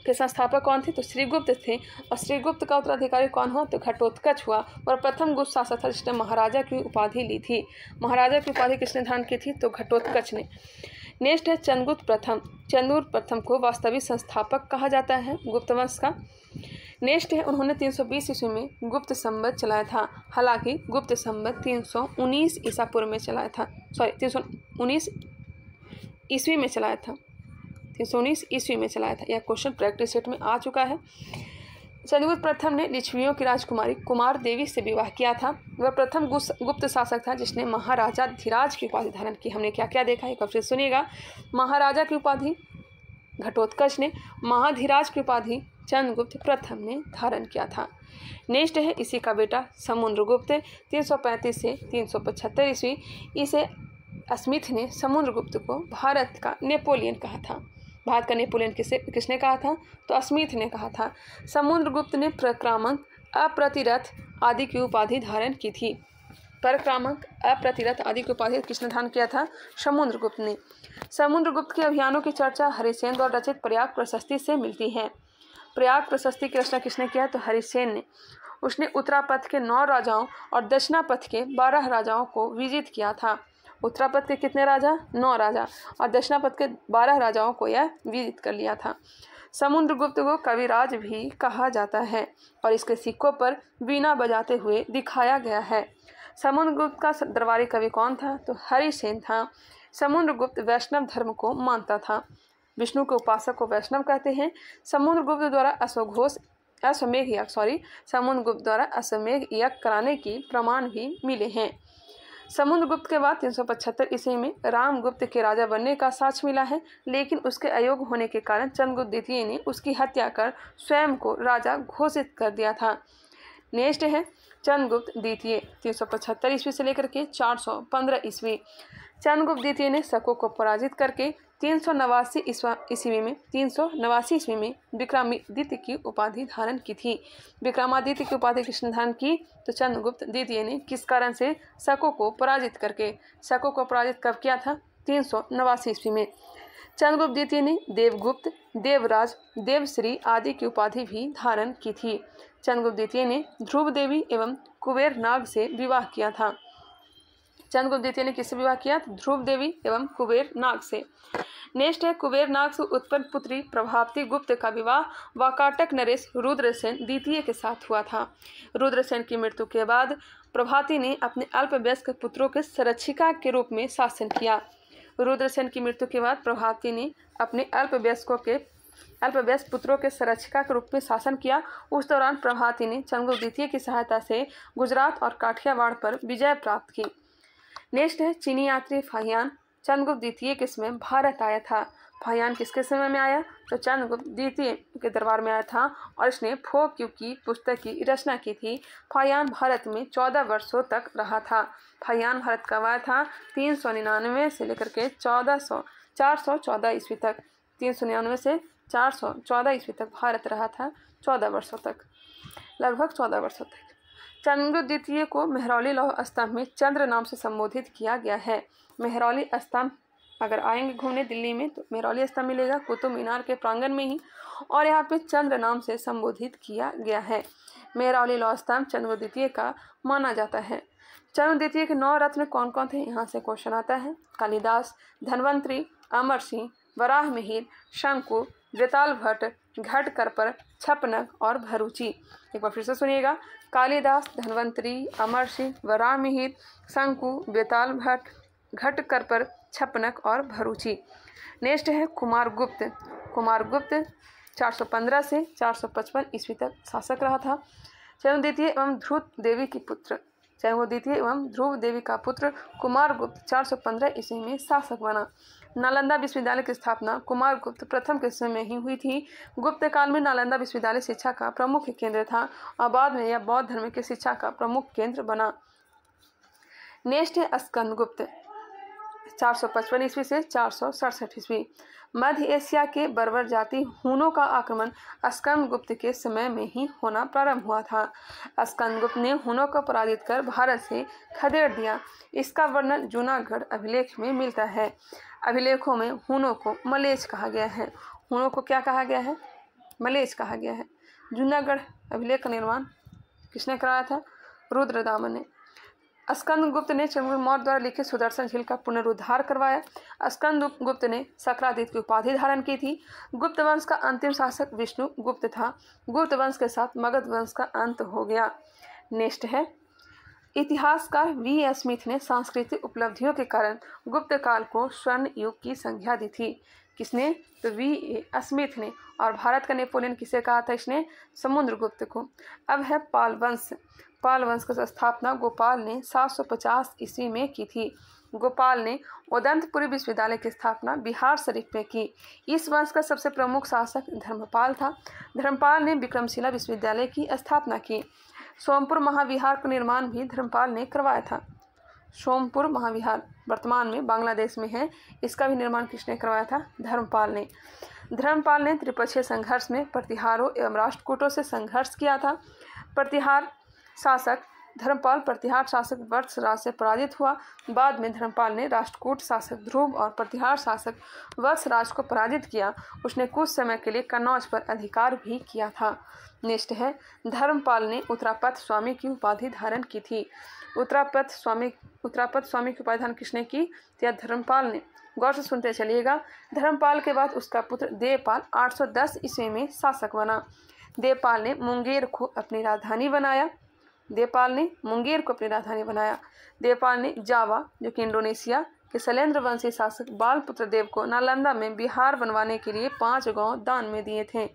के संस्थापक कौन थे? तो श्रीगुप्त थे और श्रीगुप्त का उत्तराधिकारी कौन हुआ? तो घटोत्कच हुआ और प्रथम गुप्त शासक था जिसने महाराजा की उपाधि ली थी। महाराजा की उपाधि किसने धारण की थी? तो घटोत्कच ने। नेक्स्ट है चंद्रगुप्त प्रथम। चंद्रगुप्त प्रथम को वास्तविक संस्थापक कहा जाता है गुप्त वंश का। नेक्स्ट है उन्होंने 320 ईस्वी में गुप्त संवत चलाया था। हालांकि गुप्त संवत 319 ईसा पूर्व में चलाया था। 319 ईस्वी में चलाया था। 319 ईस्वी में चलाया था। यह क्वेश्चन प्रैक्टिस सेट में आ चुका है। चंद्रगुप्त प्रथम ने लिच्छवियों की राजकुमारी कुमार देवी से विवाह किया था। वह प्रथम गुप्त शासक था जिसने महाराजा धीराज की उपाधि धारण की। हमने क्या क्या देखा एक बार फिर सुनिएगा। महाराजा की उपाधि घटोत्कच ने, महाधीराज की उपाधि चंद्रगुप्त प्रथम ने धारण किया था। नेक्स्ट है इसी का बेटा समुद्रगुप्त। 335 से 375 ईस्वी। इसे स्मिथ ने समुद्रगुप्त को भारत का नेपोलियन कहा था। भारत का नेपोलियन किसने कहा था? तो स्मिथ ने कहा था। समुद्रगुप्त ने पराक्रमक, अप्रतिरथ आदि की उपाधि धारण की थी। पराक्रमक, अप्रतिरथ आदि की उपाधि किसने धारण किया था? समुद्रगुप्त ने। समुद्रगुप्त के अभियानों की चर्चा हरिसेन द्वारा रचित प्रयाग प्रशस्ति से मिलती है। प्रयाग प्रशस्ति की रचना किसने किया? तो हरिसेन ने। उसने उत्तरापथ के 9 राजाओं और दक्षिणापथ के 12 राजाओं को विजित किया था। उत्तरापथ के कितने राजा? 9 राजा, और दक्षिणापथ के 12 राजाओं को यह विजित कर लिया था। समुद्रगुप्त को कविराज भी कहा जाता है और इसके सिक्कों पर वीणा बजाते हुए दिखाया गया है। समुद्रगुप्त का दरबारी कवि कौन था? तो हरिसेन था। समुद्रगुप्त वैष्णव धर्म को मानता था। विष्णु के उपासक को वैष्णव कहते हैं। समुद्रगुप्त द्वारा समुद्रगुप्त द्वारा अश्वमेध यज्ञ कराने की प्रमाण भी मिले हैं। समुद्रगुप्त के बाद 375 ईस्वी में रामगुप्त के राजा बनने का साक्ष्य मिला है, लेकिन उसके अयोग्य होने के कारण चंद्रगुप्त द्वितीय ने उसकी हत्या कर स्वयं को राजा घोषित कर दिया था। नेक्स्ट है चंद्रगुप्त द्वितीय, 375 ईस्वी से लेकर के 415 ईस्वी। चंद्रगुप्त द्वितीय ने शकों को पराजित करके 389 ईस्वी में विक्रमादित्य की उपाधि धारण की थी। विक्रमादित्य की उपाधि किसने धारण की? तो चंद्रगुप्त द्वितीय ने। किस कारण से? शकों को पराजित करके। शकों को पराजित कब किया था? 389 ईस्वी में। चंद्रगुप्त द्वितीय ने देवगुप्त, देवराज, देवश्री आदि की उपाधि भी धारण की थी। चंद्रगुप्त द्वितीय ने ध्रुव देवी एवं कुबेर नाग से विवाह किया था। चंद्रगुप्त द्वितीय ने किससे विवाह किया? ध्रुव देवी एवं कुबेर नाग से। नेक्स्ट है कुबेर नाग से उत्पन्न पुत्री प्रभावती गुप्त का विवाह वाकाटक नरेश रुद्रसेन द्वितीय के साथ हुआ था। रुद्रसेन की मृत्यु के बाद प्रभावती ने अपने अल्पवयस्क पुत्रों के संरक्षिका के रूप में शासन किया। रुद्रसेन की मृत्यु के बाद प्रभावती ने अपने अल्पवयस्क पुत्रों के संरक्षिका के रूप में शासन किया। उस दौरान प्रभावती ने चंद्रगुप्त द्वितीय की सहायता से गुजरात और काठियावाड़ पर विजय प्राप्त की। नेक्स्ट है चीनी यात्री फाहियान चंद्रगुप्त द्वितीय के समय भारत आया था। फाहियान किसके समय में आया? तो चंद्रगुप्त द्वितीय के दरबार में आया था और इसने फोक युग की पुस्तक की रचना की थी। फाहियान भारत में 14 वर्षों तक रहा था। फाहियान भारत कब आया था? 399 से लेकर के 414 ईस्वी तक। 399 से 414 ईस्वी तक भारत रहा था, 14 वर्षों तक, लगभग 14 वर्षों तक। चंद्रगुप्त द्वितीय को मेहरौली लौह स्तंभ में चंद्र नाम से संबोधित किया गया है। मेहरौली स्तंभ अगर आएंगे घूमने दिल्ली में तो मेहरौली स्तंभ मिलेगा कुतुब मीनार के प्रांगण में ही, और यहाँ पे चंद्र नाम से संबोधित किया गया है। मेहरौली लौह स्तंभ चंद्रगुप्त द्वितीय का माना जाता है। चंद्रगुप्त द्वितीय के 9 रत्न कौन कौन थे? यहाँ से क्वेश्चन आता है। कालिदास, धन्वंतरी, अमर सिंह, वराह मिहिर, शंकु, वेताल भट्ट, घटकरपर, छपनक और भरूची। एक बार फिर से सुनिएगा। कालिदास, धन्वंतरी, अमर सिंह, वराह मिहिर, शंकु, वेताल भट्ट, घटकरपर, छपनक और भरूची। नेक्स्ट है कुमारगुप्त। कुमारगुप्त 415 से 455 ईस्वी तक शासक रहा था। चंद्रगुप्त द्वितीय एवं ध्रुव देवी की पुत्र चंद्रगुप्त द्वितीय एवं ध्रुव देवी का पुत्र कुमारगुप्त 415 ईस्वी में शासक बना। नालंदा विश्वविद्यालय की स्थापना कुमारगुप्त प्रथम के समय ही हुई थी। गुप्त काल में नालंदा विश्वविद्यालय शिक्षा का प्रमुख केंद्र था और बाद में यह बौद्ध धर्म की शिक्षा का प्रमुख केंद्र बना। नेक्स्ट है स्कंदगुप्त 455 ईस्वी से 467 ईस्वी। मध्य एशिया के बर्बर जाति हूनों का आक्रमण स्कंदगुप्त के समय में ही होना प्रारंभ हुआ था। स्कंदगुप्त ने हूनों को पराजित कर भारत से खदेड़ दिया। इसका वर्णन जूनागढ़ अभिलेख में मिलता है। अभिलेखों में हूनों को मलेच कहा गया है। हूनों को क्या कहा गया है? मलेच कहा गया है। जूनागढ़ अभिलेख का निर्माण किसने कराया था? रुद्रदामन ने। स्कंदगुप्त ने चंद्रगुप्त मौर्य द्वारा लिखित सुदर्शन झील का पुनरुद्धार करवाया। स्कंदगुप्त ने शक्रादित्य की उपाधि धारण की थी। गुप्त वंश का अंतिम शासक विष्णु गुप्त था। गुप्त वंश के साथ मगध वंश का अंत हो गया। नेक्स्ट है इतिहासकार V. S. स्मिथ ने सांस्कृतिक उपलब्धियों के कारण गुप्त काल को स्वर्ण युग की संज्ञा दी थी। किसने? तो V. स्मिथ ने। और भारत का नेपोलियन किसे कहा था इसने? समुद्रगुप्त को। अब है पाल वंश। पाल वंश की स्थापना गोपाल ने 750 ईस्वी में की थी। गोपाल ने उदंतपुरी विश्वविद्यालय की स्थापना बिहार शरीफ में की। इस वंश का सबसे प्रमुख शासक धर्मपाल था। धर्मपाल ने विक्रमशिला विश्वविद्यालय की स्थापना की। सोमपुर महाविहार का निर्माण भी धर्मपाल ने करवाया था। सोमपुर महाविहार वर्तमान में बांग्लादेश में है। इसका भी निर्माण किसने करवाया था? धर्मपाल ने। धर्मपाल ने त्रिपक्षीय संघर्ष में प्रतिहारों एवं राष्ट्रकूटों से संघर्ष किया था। प्रतिहार शासक धर्मपाल प्रतिहार शासक वत्सराज से पराजित हुआ। बाद में धर्मपाल ने राष्ट्रकूट शासक ध्रुव और प्रतिहार शासक वत्सराज को पराजित किया। उसने कुछ समय के लिए कन्नौज पर अधिकार भी किया था। नेक्स्ट है, धर्मपाल ने उत्तरापथ स्वामी की उपाधि धारण की थी। उत्तरापथ स्वामी की उपाधि धारण किसने की? तो धर्मपाल ने। गौर से सुनते चलिएगा। धर्मपाल के बाद उसका पुत्र देवपाल 810 ईस्वी में शासक बना। देवपाल ने मुंगेर को अपनी राजधानी बनाया। देवपाल ने जावा, जो कि इंडोनेशिया के शैलेंद्र वंशी शासक बालपुत्र देव को नालंदा में बिहार बनवाने के लिए 5 गांव दान में दिए थे।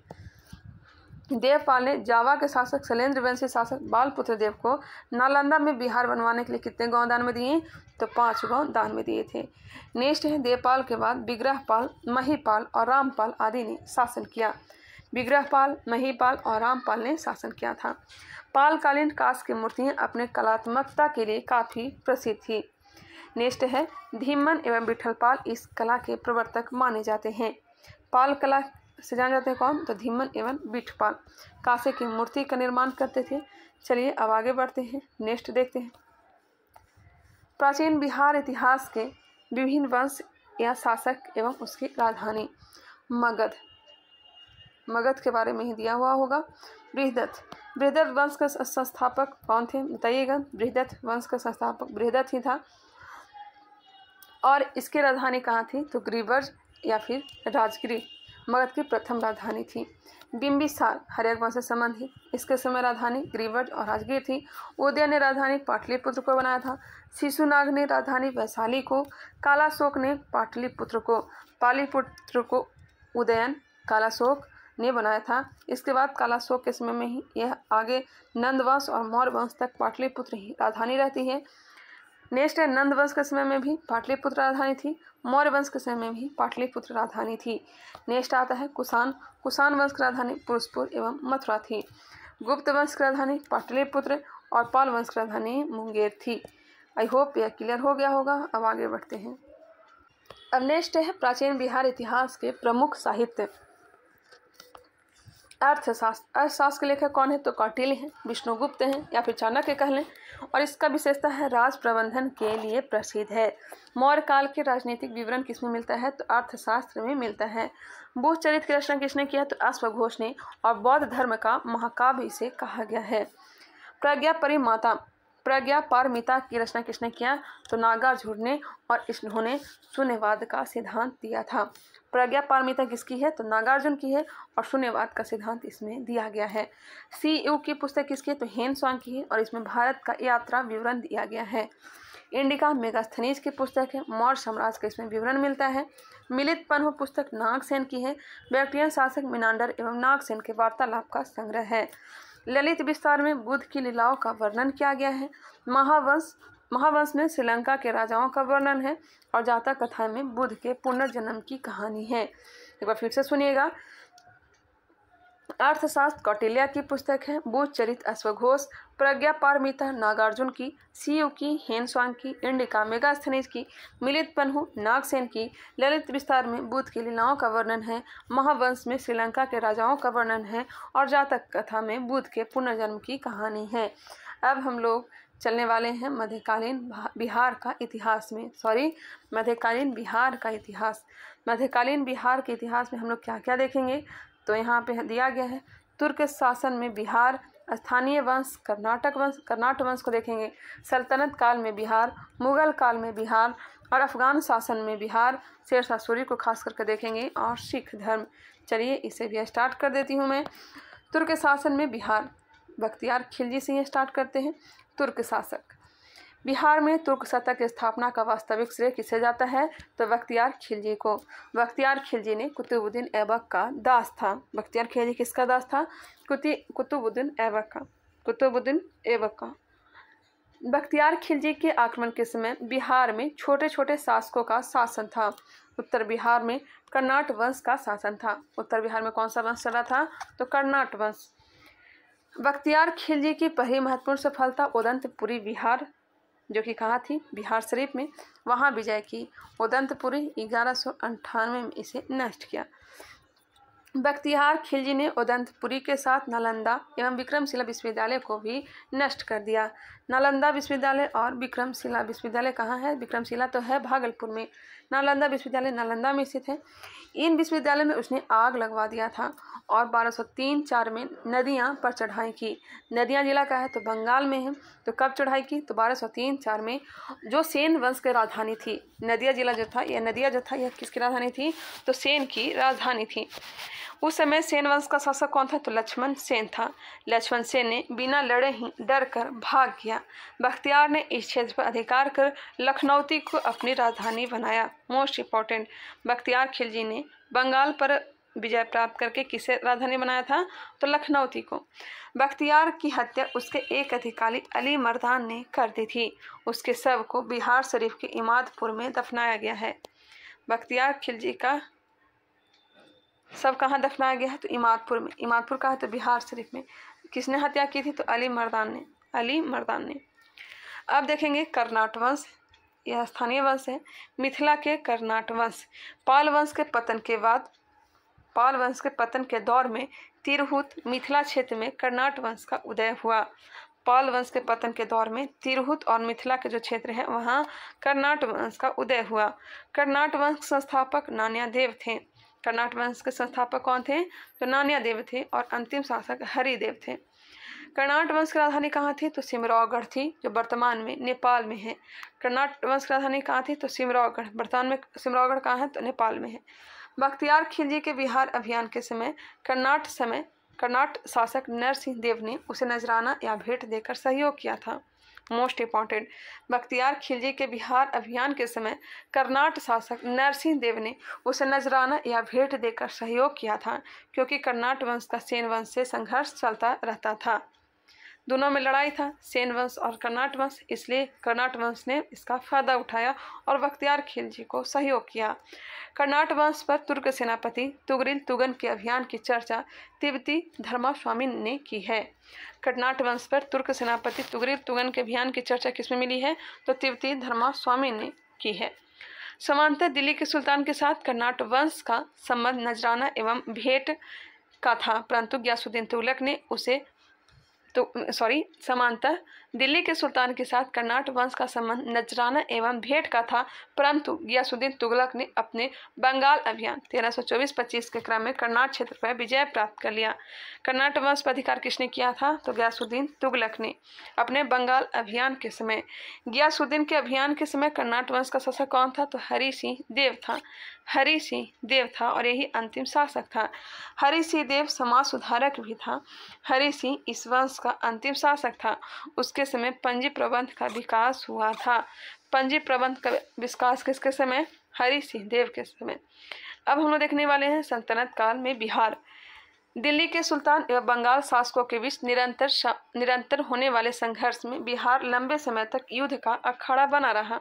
देवपाल ने जावा के शासक शैलेंद्र वंशी शासक बालपुत्र देव को नालंदा में बिहार बनवाने के लिए कितने गांव दान में दिए? तो 5 गांव दान में दिए थे। नेक्स्ट है, देवपाल के बाद विग्रहपाल, महीपाल और रामपाल आदि ने शासन किया। विग्रहपाल, महीपाल और रामपाल ने शासन किया था। पालकालीन कांस्य की मूर्तियां अपने कलात्मकता के लिए काफ़ी प्रसिद्ध थी। नेक्स्ट है, धीमन एवं विठलपाल इस कला के प्रवर्तक माने जाते हैं। पाल कला से जाने जाते हैं कौन? तो धीमन एवं विठलपाल कांस्य की मूर्ति का निर्माण करते थे। चलिए अब आगे बढ़ते हैं, नेक्स्ट देखते हैं। प्राचीन बिहार इतिहास के विभिन्न वंश या शासक एवं उसकी राजधानी। मगध के बारे में ही दिया हुआ होगा। बृहदत्त वंश का संस्थापक कौन थे? बताइएगा। बृहदत्त वंश का संस्थापक बृहदत्त ही था। और इसकी राजधानी कहाँ थी? तो ग्रीवर्ज या फिर राजगिरी मगध की प्रथम राजधानी थी। बिंबिसार हर्यक वंश से संबंधित, इसके समय राजधानी ग्रीवर्ज और राजगिर थी। उदय ने राजधानी पाटलिपुत्र को बनाया था। शिशुनाग ने राजधानी वैशाली को, कालाशोक ने पाटलिपुत्र को उदयन कालाशोक ने बनाया था। इसके बाद कालाशोक के समय में ही यह आगे नंदवंश और मौर्य वंश तक पाटलिपुत्र ही राजधानी रहती है। नेक्स्ट है, नंद वंश के समय में भी पाटलिपुत्र राजधानी थी। मौर्य वंश के समय में भी पाटलिपुत्र राजधानी थी। नेक्स्ट आता है कुषाण वंश की राजधानी पुरुषपुर एवं मथुरा थी। गुप्त वंश की राजधानी पाटलिपुत्र और पाल वंश की राजधानी मुंगेर थी। आई होप यह क्लियर हो गया होगा। अब आगे बढ़ते हैं। अब नेक्स्ट है, प्राचीन बिहार इतिहास के प्रमुख साहित्य। अर्थशास्त्र के लेखक कौन है? तो कौटिल्य हैं, विष्णुगुप्त हैं या फिर चाणक्य कह लें। और इसका विशेषता है राज प्रबंधन के लिए प्रसिद्ध है। मौर्य काल के राजनीतिक विवरण किसमें मिलता है? तो अर्थशास्त्र में मिलता है। बुद्ध चरित्र की रचना किसने किया? तो अश्वघोष ने। और बौद्ध धर्म का महाकाव्य इसे कहा गया है। प्रज्ञा पारमिता की रचना किसने किया? तो नागार्जुन ने। और इन्होंने शून्यवाद का सिद्धांत दिया था। प्रज्ञा पारमिता किसकी है? तो नागार्जुन की है। और शून्यवाद का सिद्धांत इसमें दिया गया है। CU की पुस्तक किसकी है? तो हेन स्वांग की है। और इसमें भारत का यात्रा विवरण दिया गया है। इंडिका मेगास्थनीज की पुस्तक है। मौर्य साम्राज्य का इसमें विवरण मिलता है। मिलित पन्ह पुस्तक नागसेन की है। बैक्ट्रियन शासक मिनांडर एवं नागसेन के वार्तालाप का संग्रह है। ललित विस्तार में बुद्ध की लीलाओं का वर्णन किया गया है। महावंश में श्रीलंका के राजाओं का वर्णन है। और जातक कथा में बुद्ध के पुनर्जन्म की कहानी है। एक बार फिर से सुनिएगा। अर्थशास्त्र कौटिल्य की पुस्तक है। बुद्ध चरित्र अश्वघोष, प्रज्ञा पारमिता नागार्जुन की, CU की हेन स्वांग की, इंडिका मेगास्थनीज की, मिलित पन्हु नागसेन की। ललित विस्तार में बुद्ध की लीलाओं का वर्णन है। महावंश में श्रीलंका के राजाओं का वर्णन है। और जातक कथा में बुद्ध के पुनर्जन्म की कहानी है। अब हम लोग चलने वाले हैं मध्यकालीन बिहार का इतिहास में। मध्यकालीन बिहार का इतिहास। मध्यकालीन बिहार के इतिहास में हम लोग क्या क्या देखेंगे? तो यहाँ पे दिया गया है। तुर्क शासन में बिहार, स्थानीय वंश कर्नाट वंश को देखेंगे। सल्तनत काल में बिहार, मुगल काल में बिहार और अफगान शासन में बिहार। शेरशाह सूरी को खास करके देखेंगे। और सिख धर्म। चलिए इसे भी स्टार्ट कर देती हूँ मैं। तुर्क शासन में बिहार, बख्तियार खिलजी से ही स्टार्ट करते हैं। तुर्क शासक। बिहार में तुर्क सत्ता की स्थापना का वास्तविक श्रेय किसे जाता है? तो बख्तियार खिलजी को। बख्तियार खिलजी ने कुतुबुद्दीन ऐबक का दास था। बख्तियार खिलजी किसका दास था? कुतुबुद्दीन ऐबक का। बख्तियार खिलजी के आक्रमण के समय बिहार में छोटे छोटे शासकों का शासन था। उत्तर बिहार में कर्नाट वंश का शासन था। उत्तर बिहार में कौन सा वंश चला था? तो कर्नाट वंश। बख्तियार खिलजी की पहली महत्वपूर्ण सफलता उदंतपुरी बिहार, जो कि कहाँ थी? बिहार शरीफ में। वहाँ विजय की। उदंतपुरी 1198 में इसे नष्ट किया। बख्तियार खिलजी ने उदंतपुरी के साथ नालंदा एवं विक्रमशिला विश्वविद्यालय को भी नष्ट कर दिया। नालंदा विश्वविद्यालय और विक्रमशिला विश्वविद्यालय कहाँ है? विक्रमशिला तो है भागलपुर में, नालंदा विश्वविद्यालय नालंदा में स्थित है। इन विश्वविद्यालय में उसने आग लगवा दिया था और 1203-4 में नदियाँ पर चढ़ाई की। नदियाँ जिला का है तो बंगाल में है। तो कब चढ़ाई की? तो 1203-4 में, जो सेन वंश की राजधानी थी। नदिया जिला जो था, यह किसकी राजधानी थी? तो सेन की राजधानी थी। उस समय सेन वंश का शासक कौन था? तो लक्ष्मण सेन था। लक्ष्मण सेन ने बिना लड़े ही डर कर भाग गया। बख्तियार ने इस क्षेत्र पर अधिकार कर लखनौती को अपनी राजधानी बनाया। मोस्ट इंपॉर्टेंट, बख्तियार खिलजी ने बंगाल पर विजय प्राप्त करके किसे राजधानी बनाया था? तो लखनौती को। बख्तियार की हत्या उसके एक अधिकारी अली मर्दान ने कर दी थी। उसके शव को बिहार शरीफ के इमादपुर में दफनाया गया है। बख्तियार खिलजी का सब कहाँ दफनाया गया है? तो इमादपुर में। इमादपुर कहाँ है? तो बिहार शरीफ में। किसने हत्या की थी? तो अली मर्दान ने। अब देखेंगे कर्नाट वंश, यह स्थानीय वंश है। मिथिला के कर्नाट वंश। पाल वंश के पतन के दौर में तिरहुत मिथिला क्षेत्र में कर्नाट वंश का उदय हुआ। पाल वंश के पतन के दौर में तिरहुत और मिथिला के जो क्षेत्र है वहाँ कर्नाट वंश का उदय हुआ। कर्नाट वंश संस्थापक नान्यादेव थे। कर्नाट वंश के संस्थापक कौन थे? तो नान्यादेव थे और अंतिम शासक हरिदेव थे। कर्नाट वंश की राजधानी कहाँ थी? तो सिमरौगढ़ थी, जो वर्तमान में नेपाल में है। कर्नाट वंश की राजधानी कहाँ थी? तो सिमरौगढ़। वर्तमान में सिमरौगढ़ कहाँ है? तो नेपाल में है। बख्तियार खिलजी के बिहार अभियान के समय कर्नाट शासक नरसिंह देव ने उसे नजराना या भेंट देकर सहयोग किया था। मोस्ट इंपॉर्टेंट, बख्तियार खिलजी के बिहार अभियान के समय कर्नाट शासक नरसिंह देव ने उसे नजराना या भेंट देकर सहयोग किया था, क्योंकि कर्नाट वंश का सेन वंश से संघर्ष चलता रहता था। दोनों में लड़ाई था, सेन वंश और कर्नाट वंश, इसलिए कर्नाट वंश ने इसका फायदा उठाया और बख्तियार खिलजी को सहयोग किया। कर्नाट वंश पर तुर्क सेनापति तुगरिल तुगन के अभियान की चर्चा तिब्बती धर्मास्वामी ने की है। कर्नाट वंश पर तुर्क सेनापति तुगरिल तुगन के अभियान की चर्चा किसमें मिली है? तो तिब्बती धर्मास्वामी ने की है। समांतर दिल्ली के सुल्तान के साथ कर्नाट वंश का संबंध नजराना एवं भेंट का था, परंतु गयासुद्दीन तुगलक ने उसे समांतर दिल्ली के सुल्तान के साथ कर्नाट वंश का संबंध नजराना एवं भेंट का था, परंतु गयासुद्दीन तुगलक ने अपने बंगाल अभियान 1324-25 के क्रम में कर्नाट क्षेत्र पर विजय प्राप्त कर लिया। कर्नाट वंश पर अधिकार किसने किया था? तो गयासुद्दीन तुगलक ने अपने बंगाल अभियान के समय। गयासुद्दीन के अभियान के समय कर्नाट वंश का शासक कौन था? तो हरि सिंह देव था और यही अंतिम शासक था। हरि सिंह देव समाज सुधारक भी था। हरि सिंह इस वंश का अंतिम शासक था। उसके समय पंजी प्रबंध का विकास हुआ था। पंजी प्रबंध का विकास किसके समय? हरि सिंह देव के समय। अब हम लोग देखने वाले हैं सल्तनत काल में बिहार। दिल्ली के सुल्तान एवं बंगाल शासकों के बीच निरंतर होने वाले संघर्ष में बिहार लंबे समय तक युद्ध का अखाड़ा बना रहा।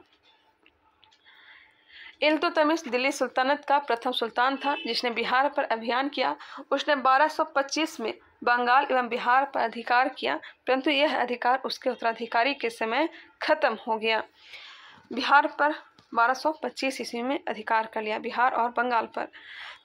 इल्तुतमिश दिल्ली सुल्तानत का प्रथम सुल्तान था जिसने बिहार पर अभियान किया। उसने 1225 में बंगाल एवं बिहार पर अधिकार किया, परंतु यह अधिकार उसके उत्तराधिकारी के समय खत्म हो गया। बिहार पर 1225 ईस्वी में अधिकार कर लिया, बिहार और बंगाल पर।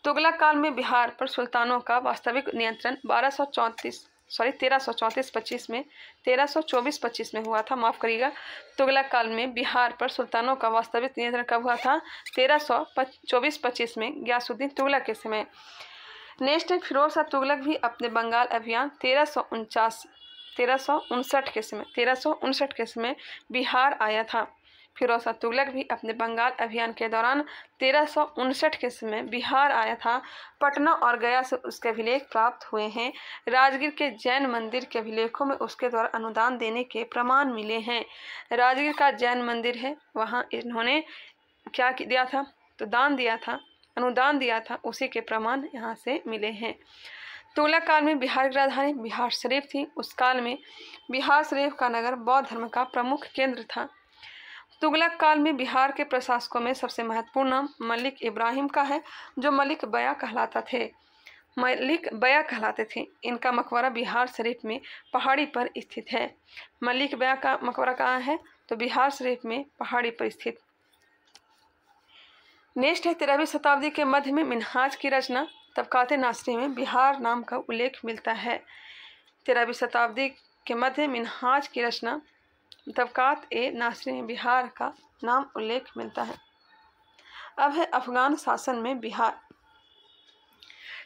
तुगलक काल में बिहार पर सुल्तानों का वास्तविक नियंत्रण 1324-25 में हुआ था, माफ करिएगा। तुगलक काल में बिहार पर सुल्तानों का वास्तविक नियंत्रण कब हुआ था? 1324-25 में, गयासुद्दीन तुगलक के समय। नेक्स्ट है फिरोज शाह तुगलक भी अपने बंगाल अभियान 1359 के समय बिहार आया था। फिरोज शाह तुगलक भी अपने बंगाल अभियान के दौरान 1359 के समय बिहार आया था। पटना और गया से उसके अभिलेख प्राप्त हुए हैं। राजगीर के जैन मंदिर के अभिलेखों में उसके द्वारा अनुदान देने के प्रमाण मिले हैं। राजगीर का जैन मंदिर है, वहाँ इन्होंने क्या दिया था? तो दान दिया था, अनुदान दिया था, उसी के प्रमाण यहाँ से मिले हैं। तुगलक काल में बिहार की राजधानी बिहार शरीफ थी। उस काल में बिहार शरीफ का नगर बौद्ध धर्म का प्रमुख केंद्र था। तुगलक काल में बिहार के प्रशासकों में सबसे महत्वपूर्ण नाम मलिक इब्राहिम का है, जो मलिक बया कहलाते थे। इनका मकबरा बिहार शरीफ में पहाड़ी पर स्थित है। मलिक बया का मकबरा कहाँ है? तो बिहार शरीफ में पहाड़ी पर स्थित। नेक्स्ट है 13वीं शताब्दी के मध्य में मिन्हाज की रचना। तबकात-ए नासिरी में बिहार नाम का उल्लेख मिलता है। 13वीं शताब्दी के मध्य मिन्हाज की रचना तबकात-ए नासिरी में बिहार का नाम उल्लेख मिलता है। अब है अफगान शासन में बिहार।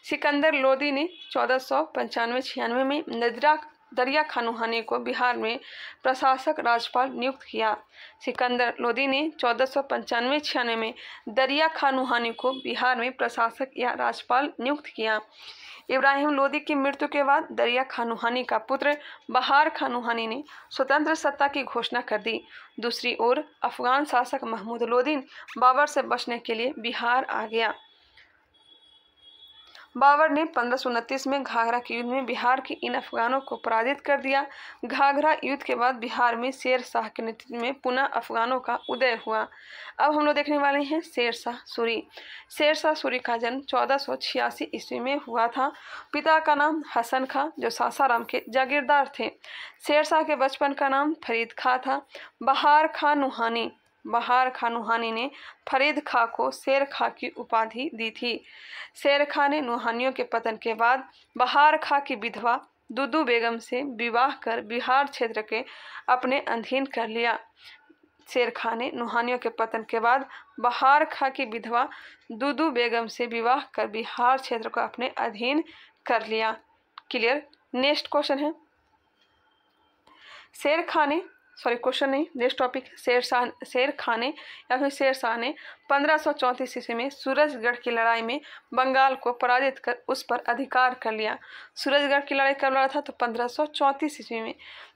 सिकंदर लोदी ने 1495-96 में दरिया खान नूहानी को बिहार में प्रशासक राज्यपाल नियुक्त किया। सिकंदर लोदी ने 1495-96 में दरिया खान नूहानी को बिहार में प्रशासक या राज्यपाल नियुक्त किया। इब्राहिम लोदी की मृत्यु के बाद दरिया खान नूहानी का पुत्र बहार खान नूहानी ने स्वतंत्र सत्ता की घोषणा कर दी। दूसरी ओर अफगान शासक महमूद लोदी बाबर से बचने के लिए बिहार आ गया। बाबर ने 1529 में घाघरा के युद्ध में बिहार के इन अफगानों को पराजित कर दिया। घाघरा युद्ध के बाद बिहार में शेर शाह के नेतृत्व में पुनः अफगानों का उदय हुआ। अब हम लोग देखने वाले हैं शेर शाह सूरी। शेर शाह सूरी का जन्म 1486 ईस्वी में हुआ था। पिता का नाम हसन खां जो सासाराम के जागीरदार थे। शेर शाह के बचपन का नाम फरीद खां था। बहार खान नूहानी ने फरीद खां को शेर खां की उपाधि दी थी। शेर खां ने नूहानियों के पतन के बाद बहार खां की विधवा दुदू बेगम से विवाह कर बिहार क्षेत्र के अपने अधीन कर लिया। शेर खां ने नूहानियों के पतन के बाद बहार खां की विधवा दुदू बेगम से विवाह कर बिहार क्षेत्र को अपने अधीन कर लिया। क्लियर। नेक्स्ट क्वेश्चन है नेक्स्ट टॉपिक शेर खां ने या फिर शेर शाह ने 1534 ईस्वी में सूरजगढ़ की लड़ाई में बंगाल को पराजित कर उस पर अधिकार कर लिया। सूरजगढ़ की लड़ाई कब लड़ा था? तो 1534 ईस्वी में।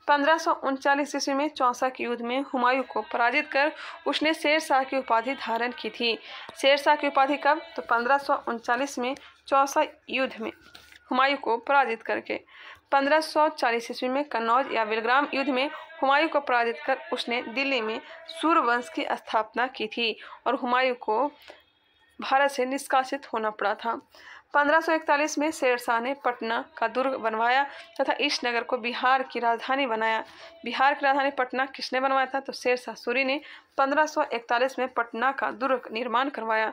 1539 ईस्वी में चौसा के युद्ध में हुमायूं को पराजित कर उसने शेर शाह की उपाधि धारण की थी। शेर शाह की उपाधि कब? तो 1539 में चौसा युद्ध में हुमायूं को पराजित करके। 1540 ईस्वी में कन्नौज या बेलग्राम युद्ध में हुमायूं को पराजित कर उसने दिल्ली में सूर्यवंश की स्थापना की थी और हुमायूं को भारत से निष्कासित होना पड़ा था। 1541 में शेर शाह ने पटना का दुर्ग बनवाया तथा इस नगर को बिहार की राजधानी बनाया। बिहार की राजधानी पटना किसने बनवाया था? तो शेर शाह सूरी ने 1541 में पटना का दुर्ग निर्माण करवाया।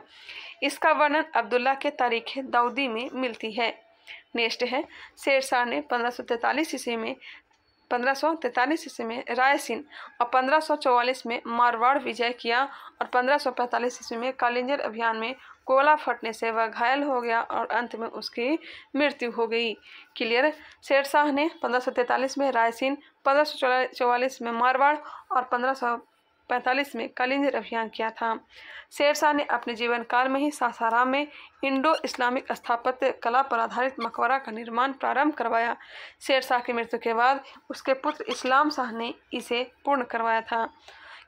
इसका वर्णन अब्दुल्ला के तारीख दाऊदी में मिलती है। नेक्स्ट है शेर शाह ने 1543 ईस्वी में रायसीन और 1544 में मारवाड़ विजय किया और 1545 ईस्वी में कालिंजर अभियान में गोला फटने से वह घायल हो गया और अंत में उसकी मृत्यु हो गई। क्लियर। शेर शाह ने 1543 में रायसीन, 1544 में मारवाड़ और 1545 में कालिंजर अभियान किया था। शेर शाह ने अपने जीवन काल में ही सासाराम में इंडो इस्लामिक स्थापत्य कला पर आधारित मकबरा का निर्माण प्रारंभ करवाया। शेर शाह की मृत्यु के बाद उसके पुत्र इस्लाम शाह ने इसे पूर्ण करवाया था।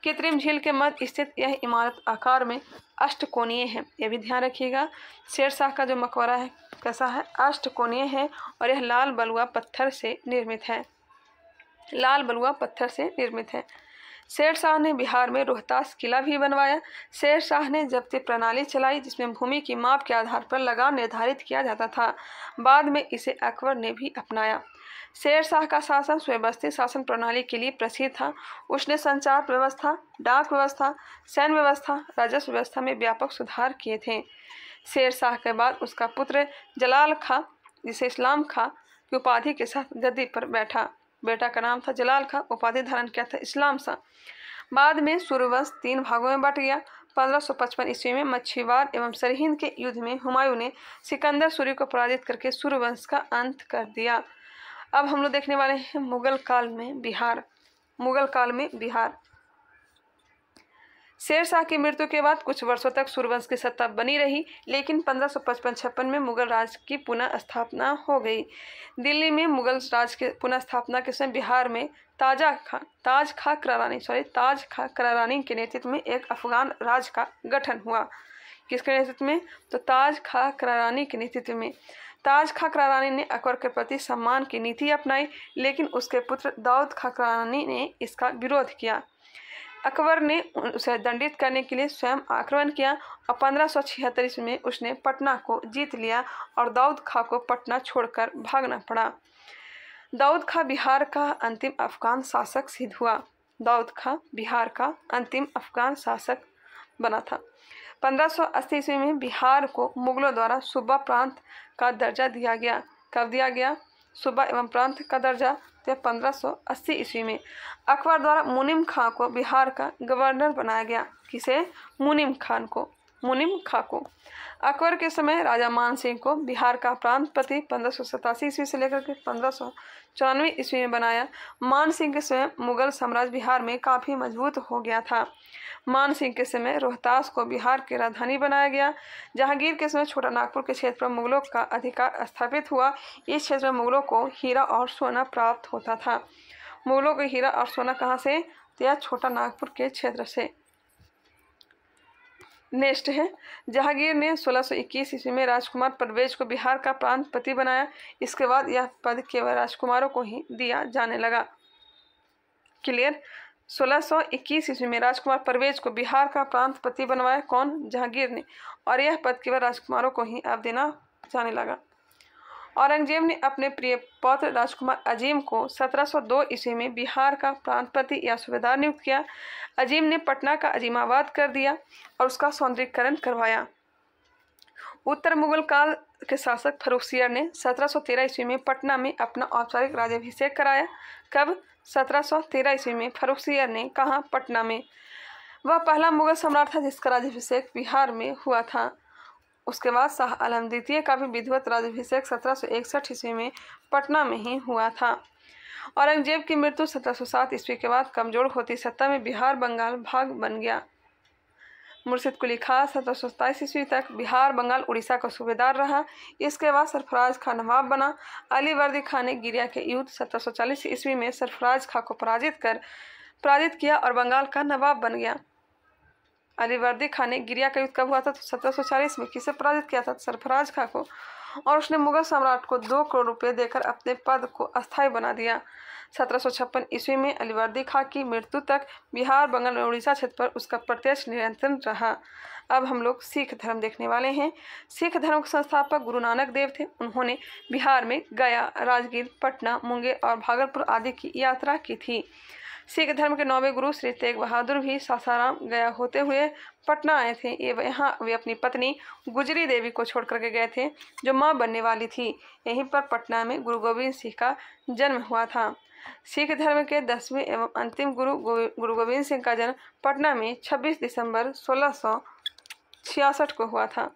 कृत्रिम झील के मध्य स्थित यह इमारत आकार में अष्टकोणीय है। यह भी ध्यान रखिएगा। शेर शाह का जो मकबरा है कैसा है? अष्टकोणीय है और यह लाल बलुआ पत्थर से निर्मित है। शेर शाह ने बिहार में रोहतास किला भी बनवाया। शेर शाह ने जब्ती प्रणाली चलाई जिसमें भूमि की माप के आधार पर लगान निर्धारित किया जाता था। बाद में इसे अकबर ने भी अपनाया। शेर शाह का शासन सुव्यवस्थित शासन प्रणाली के लिए प्रसिद्ध था। उसने संचार व्यवस्था, डाक व्यवस्था, सैन्य व्यवस्था, राजस्व व्यवस्था में व्यापक सुधार किए थे। शेर शाह के बाद उसका पुत्र जलाल खां जिसे इस्लाम खां की उपाधि के साथ गद्दी पर बैठा। बेटा का नाम था जलाल खां, उपाधि धारण किया था इस्लाम शाह। बाद में सूर्यवंश 3 भागों में बट गया। 1555 ईस्वी में मच्छीवाड़ एवं सरहिंद के युद्ध में हुमायूं ने सिकंदर सूरी को पराजित करके सूर्यवंश का अंत कर दिया। अब हम लोग देखने वाले हैं मुगल काल में बिहार। शेर शाह की मृत्यु के बाद कुछ वर्षों तक सूर्यवंश की सत्ता बनी रही, लेकिन 1555-56 में मुगल राज की पुनः स्थापना हो गई। दिल्ली में मुगल राज की पुनः स्थापना के समय बिहार में ताज खां करारानी के नेतृत्व में एक अफगान राज का गठन हुआ। किसके नेतृत्व में? तो ताज खां करारानी के नेतृत्व में। ताज खां करारानी ने अकबर के प्रति सम्मान की नीति अपनाई, लेकिन उसके पुत्र दाऊद खां करारानी ने इसका विरोध किया। अकबर ने उसे दंडित करने के लिए स्वयं आक्रमण किया और 1576 ईस्वी में उसने पटना को जीत लिया और दाऊद खां को पटना छोड़कर भागना पड़ा। दाऊद खां बिहार का अंतिम अफगान शासक सिद्ध हुआ। दाऊद खां बिहार का अंतिम अफगान शासक बना था। 1580 ईस्वी में बिहार को मुगलों द्वारा सूबा प्रांत का दर्जा दिया गया। कब दिया गया? सूबा एवं प्रांत का दर्जा तो 1580 ईस्वी में। अकबर द्वारा मुनीम खां को बिहार का गवर्नर बनाया गया। किसे? मुनीम खां को। अकबर के समय राजा मान सिंह को बिहार का प्रांतपति 1587 ईस्वी से लेकर के 1594 ईस्वी में बनाया। मान सिंह के समय मुगल साम्राज्य बिहार में काफी मजबूत हो गया था। मान सिंह के समय रोहतास को बिहार की राजधानी बनाया गया। जहांगीर के समय छोटा नागपुर के क्षेत्र पर मुगलों का अधिकार स्थापित हुआ। इस क्षेत्र में मुगलों को हीरा और सोना प्राप्त होता था। मुगलों को हीरा और सोना कहाँ से? तो यह छोटा नागपुर के क्षेत्र से। नेक्स्ट है, जहांगीर ने 1621 ईस्वी में राजकुमार परवेज को बिहार का प्रांतपति बनाया। इसके बाद यह पद केवल राजकुमारों को ही दिया जाने लगा। क्लियर? 1621 ईस्वी में राजकुमार परवेज को बिहार का प्रांतपति बनवाया। कौन? जहांगीर ने। और यह पद केवल राजकुमारों को ही अब देना जाने लगा। औरंगजेब ने अपने प्रिय पौत्र राजकुमार अजीम को 1702 ईस्वी में बिहार का प्रांतपति या सूबेदार नियुक्त किया। अजीम ने पटना का अजीमाबाद कर दिया और उसका सौंदर्यीकरण करवाया। उत्तर मुगल काल के शासक फर्रुखसियर ने 1713 ईस्वी में पटना में अपना औपचारिक राज्याभिषेक कराया। कब? 1713 ईस्वी में फर्रुखसियर ने। कहा? पटना में। वह पहला मुगल सम्राट था जिसका राज्याभिषेक बिहार में हुआ था। उसके बाद शाह आलम द्वितीय का भी विधिवत राज्याभिषेक 1761 ईस्वी में पटना में ही हुआ था। औरंगजेब की मृत्यु 1707 ईस्वी के बाद कमजोर होती सत्ता में बिहार बंगाल भाग बन गया। मुर्शिद कुली खां 1727 ईस्वी तक बिहार बंगाल उड़ीसा का सूबेदार रहा। इसके बाद सरफराज खां नवाब बना। अलीवर्दी खां ने गिरिया के युद्ध 1740 ईस्वी में सरफराज खां को पराजित किया और बंगाल का नवाब बन गया। अलीवर्दी खां ने गिरिया का युद्ध कब हुआ था? तो 1740 में। किसे पराजित किया था? सरफराज खां को। और उसने मुगल सम्राट को 2 करोड़ रुपए देकर अपने पद को अस्थायी बना दिया। 1756 ईस्वी में अलीवर्दी खां की मृत्यु तक बिहार बंगाल और उड़ीसा क्षेत्र पर उसका प्रत्यक्ष नियंत्रण रहा। अब हम लोग सिख धर्म देखने वाले हैं। सिख धर्म के संस्थापक गुरु नानक देव थे। उन्होंने बिहार में गया, राजगीर, पटना, मुंगेर और भागलपुर आदि की यात्रा की थी। सिख धर्म के 9वें गुरु श्री तेग बहादुर भी सासाराम गया होते हुए पटना आए थे। यहाँ वे अपनी पत्नी गुजरी देवी को छोड़ करके गए थे जो मां बनने वाली थी। यहीं पर पटना में गुरु गोविंद सिंह का जन्म हुआ था। सिख धर्म के 10वें एवं अंतिम गुरु गोविंद सिंह का जन्म पटना में 26 दिसंबर 1666 को हुआ था।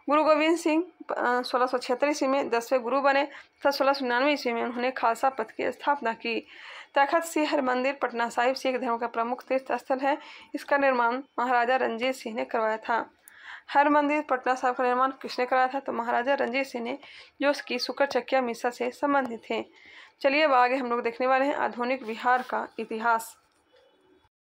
गुरु गोविंद सिंह 1676 ईस्वी में 10वें गुरु बने तथा 1699 ईस्वी में उन्होंने खालसा पंथ की स्थापना की। तखत श्री हरमंदिर पटना साहिब सिख धर्म का प्रमुख तीर्थ स्थल है। इसका निर्माण महाराजा रणजीत सिंह ने करवाया था। हरमंदिर पटना साहिब का निर्माण किसने कराया था? तो महाराजा रणजीत सिंह ने, जो उसकी शुक्र चकिया मिसा से संबंधित थे। चलिए अब आगे हम लोग देखने वाले हैं आधुनिक बिहार का इतिहास।